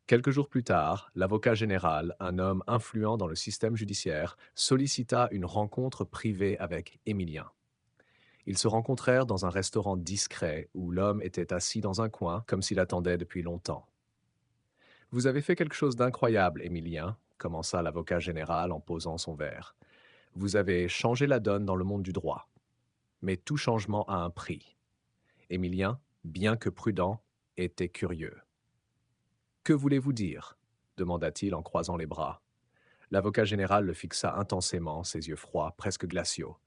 Quelques jours plus tard, l'avocat général, un homme influent dans le système judiciaire, sollicita une rencontre privée avec Émilien. Ils se rencontrèrent dans un restaurant discret où l'homme était assis dans un coin comme s'il attendait depuis longtemps. Vous avez fait quelque chose d'incroyable, Émilien, commença l'avocat général en posant son verre. Vous avez changé la donne dans le monde du droit. Mais tout changement a un prix. Émilien, bien que prudent, était curieux. Que voulez-vous dire demanda-t-il en croisant les bras. L'avocat général le fixa intensément, ses yeux froids, presque glaciaux.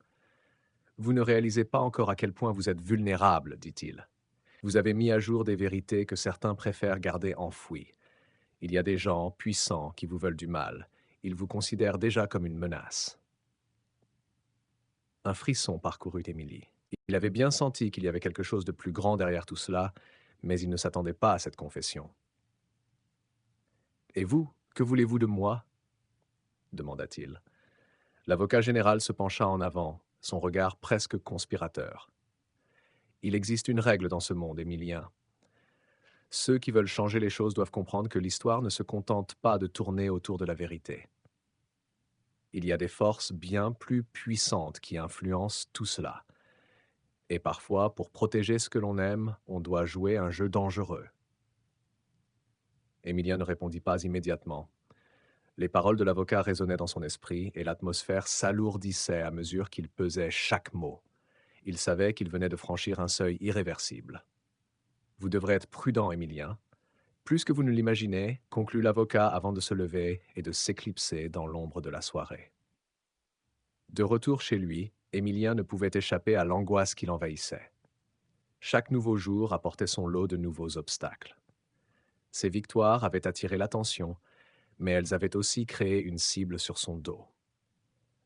Vous ne réalisez pas encore à quel point vous êtes vulnérable, dit-il. Vous avez mis à jour des vérités que certains préfèrent garder enfouies. Il y a des gens puissants qui vous veulent du mal. Ils vous considèrent déjà comme une menace. Un frisson parcourut Émilie. Il avait bien senti qu'il y avait quelque chose de plus grand derrière tout cela, mais il ne s'attendait pas à cette confession. « Et vous, que voulez-vous de moi ?» demanda-t-il. L'avocat général se pencha en avant, son regard presque conspirateur. « Il existe une règle dans ce monde, Émilien. Ceux qui veulent changer les choses doivent comprendre que l'histoire ne se contente pas de tourner autour de la vérité. Il y a des forces bien plus puissantes qui influencent tout cela. Et parfois, pour protéger ce que l'on aime, on doit jouer un jeu dangereux. » Émilien ne répondit pas immédiatement. Les paroles de l'avocat résonnaient dans son esprit et l'atmosphère s'alourdissait à mesure qu'il pesait chaque mot. Il savait qu'il venait de franchir un seuil irréversible. « Vous devrez être prudent, Émilien. Plus que vous ne l'imaginez, » conclut l'avocat avant de se lever et de s'éclipser dans l'ombre de la soirée. De retour chez lui, Émilien ne pouvait échapper à l'angoisse qui l'envahissait. Chaque nouveau jour apportait son lot de nouveaux obstacles. Ses victoires avaient attiré l'attention, mais elles avaient aussi créé une cible sur son dos.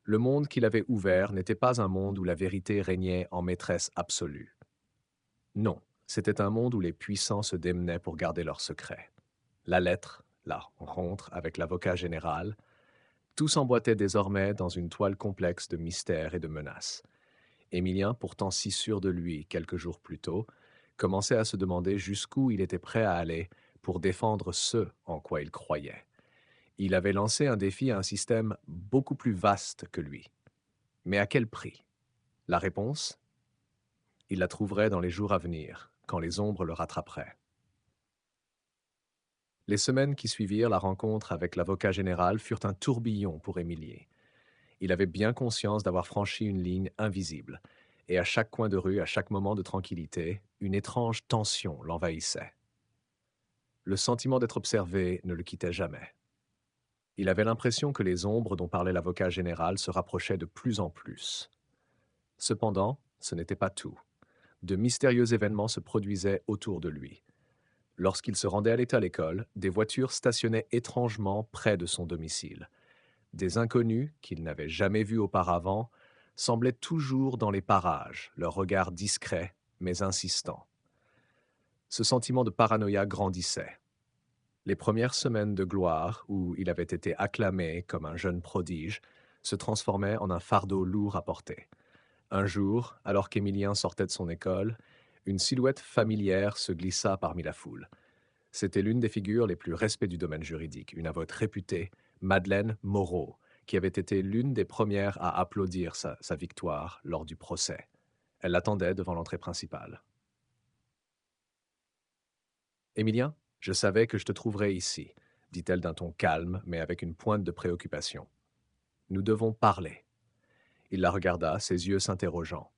Le monde qu'il avait ouvert n'était pas un monde où la vérité régnait en maîtresse absolue. Non, c'était un monde où les puissants se démenaient pour garder leurs secrets. La lettre, la rencontre avec l'avocat général, tout s'emboîtait désormais dans une toile complexe de mystères et de menaces. Émilien, pourtant si sûr de lui quelques jours plus tôt, commençait à se demander jusqu'où il était prêt à aller pour défendre ce en quoi il croyait. Il avait lancé un défi à un système beaucoup plus vaste que lui. Mais à quel prix? La réponse? Il la trouverait dans les jours à venir, quand les ombres le rattraperaient. Les semaines qui suivirent la rencontre avec l'avocat général furent un tourbillon pour Émilie. Il avait bien conscience d'avoir franchi une ligne invisible, et à chaque coin de rue, à chaque moment de tranquillité, une étrange tension l'envahissait. Le sentiment d'être observé ne le quittait jamais. Il avait l'impression que les ombres dont parlait l'avocat général se rapprochaient de plus en plus. Cependant, ce n'était pas tout. De mystérieux événements se produisaient autour de lui. Lorsqu'il se rendait à l'école, des voitures stationnaient étrangement près de son domicile. Des inconnus, qu'il n'avait jamais vus auparavant, semblaient toujours dans les parages, leur regard discret mais insistant. Ce sentiment de paranoïa grandissait. Les premières semaines de gloire, où il avait été acclamé comme un jeune prodige, se transformaient en un fardeau lourd à porter. Un jour, alors qu'Émilien sortait de son école, une silhouette familière se glissa parmi la foule. C'était l'une des figures les plus respectées du domaine juridique, une avocate réputée, Madeleine Moreau, qui avait été l'une des premières à applaudir sa victoire lors du procès. Elle l'attendait devant l'entrée principale. « Émilien, je savais que je te trouverais ici, » dit-elle d'un ton calme, mais avec une pointe de préoccupation. « Nous devons parler. » Il la regarda, ses yeux s'interrogeant.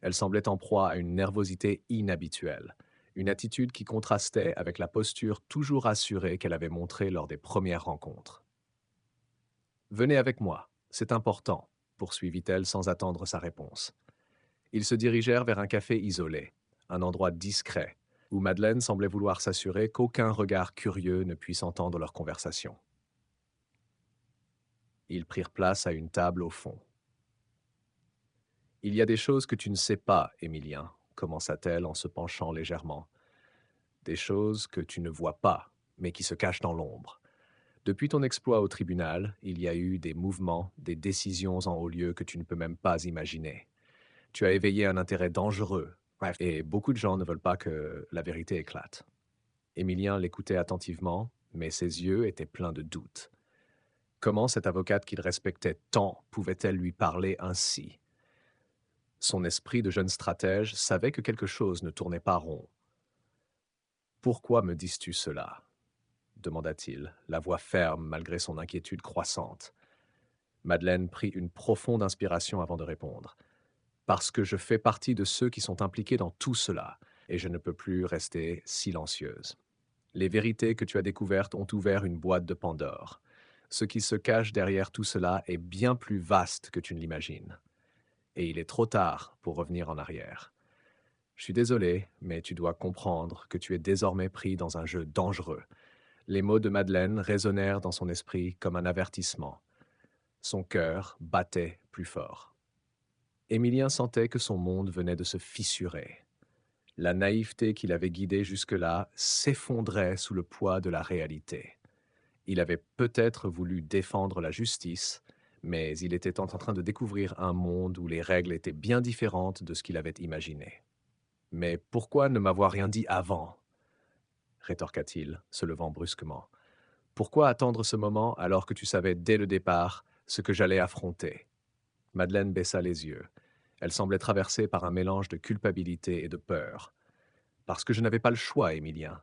Elle semblait en proie à une nervosité inhabituelle, une attitude qui contrastait avec la posture toujours assurée qu'elle avait montrée lors des premières rencontres. « Venez avec moi, c'est important, » poursuivit-elle sans attendre sa réponse. Ils se dirigèrent vers un café isolé, un endroit discret, où Madeleine semblait vouloir s'assurer qu'aucun regard curieux ne puisse entendre leur conversation. Ils prirent place à une table au fond. « Il y a des choses que tu ne sais pas, Émilien, » commença-t-elle en se penchant légèrement. « Des choses que tu ne vois pas, mais qui se cachent dans l'ombre. Depuis ton exploit au tribunal, il y a eu des mouvements, des décisions en haut lieu que tu ne peux même pas imaginer. Tu as éveillé un intérêt dangereux, bref, et beaucoup de gens ne veulent pas que la vérité éclate. » Émilien l'écoutait attentivement, mais ses yeux étaient pleins de doutes. Comment cette avocate qu'il respectait tant pouvait-elle lui parler ainsi? Son esprit de jeune stratège savait que quelque chose ne tournait pas rond. « Pourquoi me dis-tu cela ?» demanda-t-il, la voix ferme malgré son inquiétude croissante. Madeleine prit une profonde inspiration avant de répondre. « Parce que je fais partie de ceux qui sont impliqués dans tout cela, et je ne peux plus rester silencieuse. Les vérités que tu as découvertes ont ouvert une boîte de Pandore. Ce qui se cache derrière tout cela est bien plus vaste que tu ne l'imagines. Et il est trop tard pour revenir en arrière. Je suis désolé, mais tu dois comprendre que tu es désormais pris dans un jeu dangereux. » Les mots de Madeleine résonnèrent dans son esprit comme un avertissement. Son cœur battait plus fort. Émilien sentait que son monde venait de se fissurer. La naïveté qui l'avait guidé jusque-là s'effondrait sous le poids de la réalité. Il avait peut-être voulu défendre la justice, mais il était en train de découvrir un monde où les règles étaient bien différentes de ce qu'il avait imaginé. Mais pourquoi ne m'avoir rien dit avant? Rétorqua-t-il, se levant brusquement. Pourquoi attendre ce moment alors que tu savais dès le départ ce que j'allais affronter? Madeleine baissa les yeux. Elle semblait traversée par un mélange de culpabilité et de peur. Parce que je n'avais pas le choix, Émilien.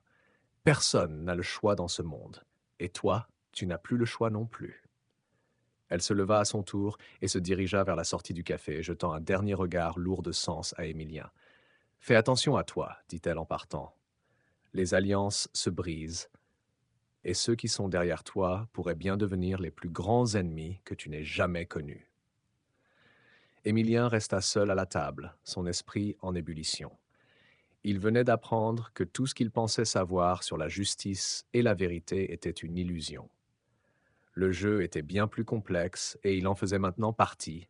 Personne n'a le choix dans ce monde. Et toi, tu n'as plus le choix non plus. Elle se leva à son tour et se dirigea vers la sortie du café, jetant un dernier regard lourd de sens à Émilien. Fais attention à toi, dit-elle en partant. Les alliances se brisent, et ceux qui sont derrière toi pourraient bien devenir les plus grands ennemis que tu n'aies jamais connus. Émilien resta seul à la table, son esprit en ébullition. Il venait d'apprendre que tout ce qu'il pensait savoir sur la justice et la vérité était une illusion. Le jeu était bien plus complexe et il en faisait maintenant partie,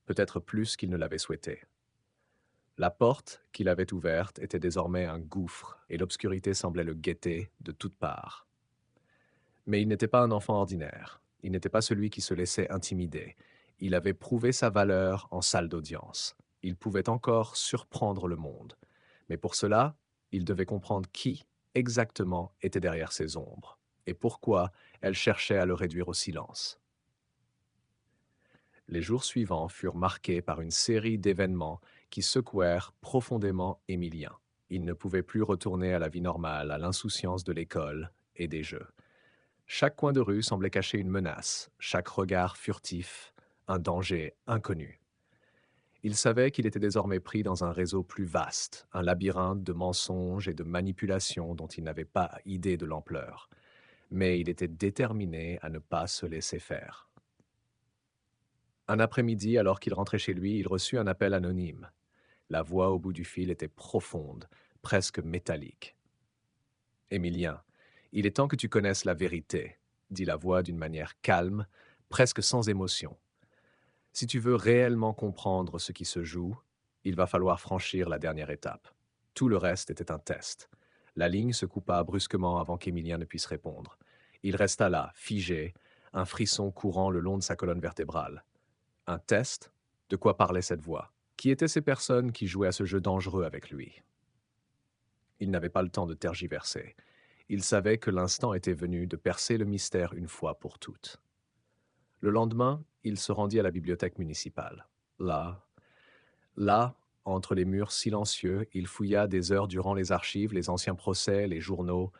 peut-être plus qu'il ne l'avait souhaité. La porte qu'il avait ouverte était désormais un gouffre et l'obscurité semblait le guetter de toutes parts. Mais il n'était pas un enfant ordinaire, il n'était pas celui qui se laissait intimider. Il avait prouvé sa valeur en salle d'audience. Il pouvait encore surprendre le monde. Mais pour cela, il devait comprendre qui exactement était derrière ces ombres et pourquoi elles cherchaient à le réduire au silence. Les jours suivants furent marqués par une série d'événements qui secouèrent profondément Émilien. Il ne pouvait plus retourner à la vie normale, à l'insouciance de l'école et des jeux. Chaque coin de rue semblait cacher une menace, chaque regard furtif, un danger inconnu. Il savait qu'il était désormais pris dans un réseau plus vaste, un labyrinthe de mensonges et de manipulations dont il n'avait pas idée de l'ampleur. Mais il était déterminé à ne pas se laisser faire. Un après-midi, alors qu'il rentrait chez lui, il reçut un appel anonyme. La voix au bout du fil était profonde, presque métallique. Émilien, il est temps que tu connaisses la vérité, dit la voix d'une manière calme, presque sans émotion. Si tu veux réellement comprendre ce qui se joue, il va falloir franchir la dernière étape. Tout le reste était un test. La ligne se coupa brusquement avant qu'Émilien ne puisse répondre. Il resta là, figé, un frisson courant le long de sa colonne vertébrale. Un test? De quoi parlait cette voix? Qui étaient ces personnes qui jouaient à ce jeu dangereux avec lui? Il n'avait pas le temps de tergiverser. Il savait que l'instant était venu de percer le mystère une fois pour toutes. Le lendemain, il se rendit à la bibliothèque municipale. Là, entre les murs silencieux, il fouilla des heures durant les archives, les anciens procès, les journaux,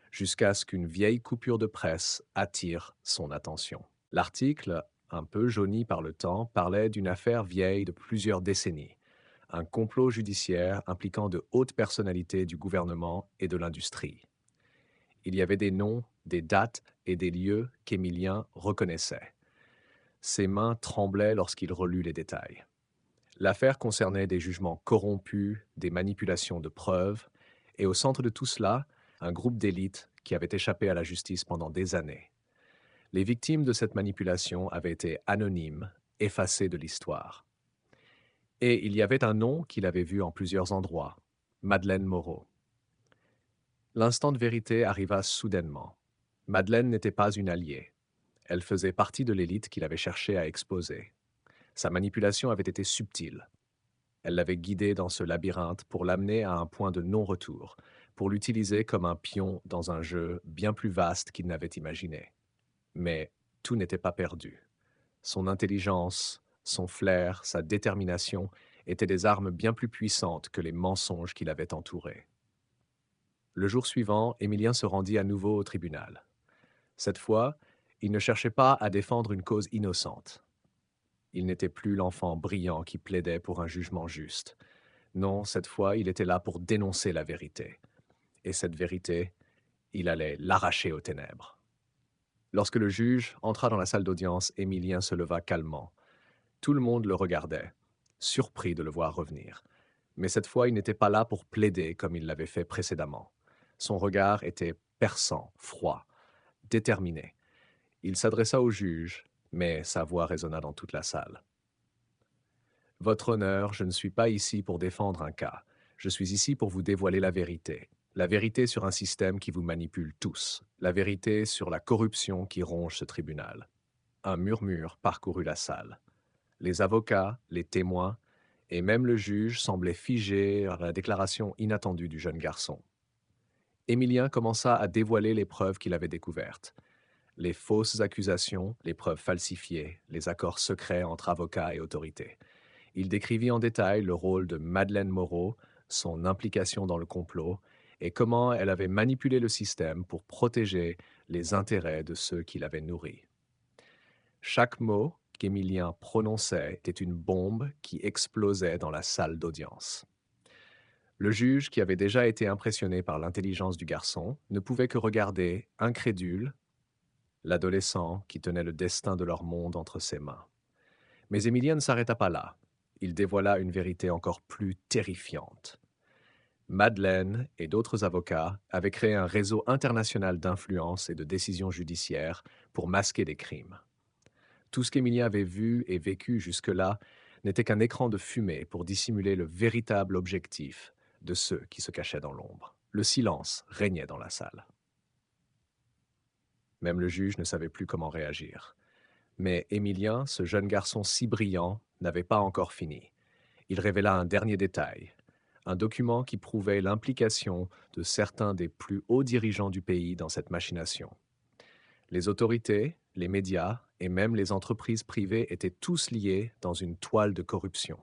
jusqu'à ce qu'une vieille coupure de presse attire son attention. L'article, un peu jauni par le temps, parlait d'une affaire vieille de plusieurs décennies, un complot judiciaire impliquant de hautes personnalités du gouvernement et de l'industrie. Il y avait des noms, des dates et des lieux qu'Émilien reconnaissait. Ses mains tremblaient lorsqu'il relut les détails. L'affaire concernait des jugements corrompus, des manipulations de preuves, et au centre de tout cela, un groupe d'élite qui avait échappé à la justice pendant des années. Les victimes de cette manipulation avaient été anonymes, effacées de l'histoire. Et il y avait un nom qu'il avait vu en plusieurs endroits, Madeleine Moreau. L'instant de vérité arriva soudainement. Madeleine n'était pas une alliée. Elle faisait partie de l'élite qu'il avait cherché à exposer. Sa manipulation avait été subtile. Elle l'avait guidé dans ce labyrinthe pour l'amener à un point de non-retour, pour l'utiliser comme un pion dans un jeu bien plus vaste qu'il n'avait imaginé. Mais tout n'était pas perdu. Son intelligence, son flair, sa détermination étaient des armes bien plus puissantes que les mensonges qui l'avaient entouré. Le jour suivant, Émilien se rendit à nouveau au tribunal. Cette fois, il ne cherchait pas à défendre une cause innocente. Il n'était plus l'enfant brillant qui plaidait pour un jugement juste. Non, cette fois, il était là pour dénoncer la vérité. Et cette vérité, il allait l'arracher aux ténèbres. Lorsque le juge entra dans la salle d'audience, Émilien se leva calmement. Tout le monde le regardait, surpris de le voir revenir. Mais cette fois, il n'était pas là pour plaider comme il l'avait fait précédemment. Son regard était perçant, froid, déterminé. Il s'adressa au juge, mais sa voix résonna dans toute la salle. Votre honneur, je ne suis pas ici pour défendre un cas. Je suis ici pour vous dévoiler la vérité. La vérité sur un système qui vous manipule tous. La vérité sur la corruption qui ronge ce tribunal. Un murmure parcourut la salle. Les avocats, les témoins et même le juge semblaient figés à la déclaration inattendue du jeune garçon. Émilien commença à dévoiler les preuves qu'il avait découvertes. Les fausses accusations, les preuves falsifiées, les accords secrets entre avocats et autorités. Il décrivit en détail le rôle de Madeleine Moreau, son implication dans le complot et comment elle avait manipulé le système pour protéger les intérêts de ceux qui l'avaient nourri. Chaque mot qu'Émilien prononçait était une bombe qui explosait dans la salle d'audience. Le juge, qui avait déjà été impressionné par l'intelligence du garçon, ne pouvait que regarder, incrédule, l'adolescent qui tenait le destin de leur monde entre ses mains. Mais Émilien ne s'arrêta pas là. Il dévoila une vérité encore plus terrifiante. Madeleine et d'autres avocats avaient créé un réseau international d'influence et de décisions judiciaires pour masquer des crimes. Tout ce qu'Émilien avait vu et vécu jusque-là n'était qu'un écran de fumée pour dissimuler le véritable objectif de ceux qui se cachaient dans l'ombre. Le silence régnait dans la salle. Même le juge ne savait plus comment réagir. Mais Émilien, ce jeune garçon si brillant, n'avait pas encore fini. Il révéla un dernier détail, un document qui prouvait l'implication de certains des plus hauts dirigeants du pays dans cette machination. Les autorités, les médias et même les entreprises privées étaient tous liés dans une toile de corruption.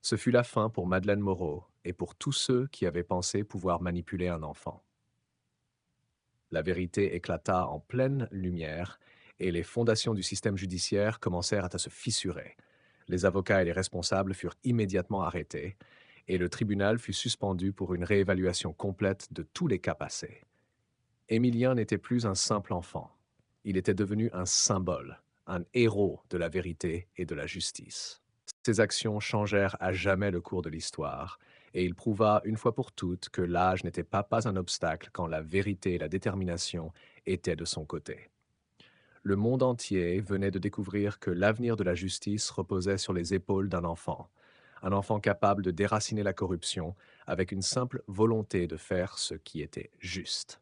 Ce fut la fin pour Madeleine Moreau et pour tous ceux qui avaient pensé pouvoir manipuler un enfant. La vérité éclata en pleine lumière et les fondations du système judiciaire commencèrent à se fissurer. Les avocats et les responsables furent immédiatement arrêtés et le tribunal fut suspendu pour une réévaluation complète de tous les cas passés. Émilien n'était plus un simple enfant. Il était devenu un symbole, un héros de la vérité et de la justice. Ses actions changèrent à jamais le cours de l'histoire, et il prouva une fois pour toutes que l'âge n'était pas un obstacle quand la vérité et la détermination étaient de son côté. Le monde entier venait de découvrir que l'avenir de la justice reposait sur les épaules d'un enfant, un enfant capable de déraciner la corruption avec une simple volonté de faire ce qui était juste.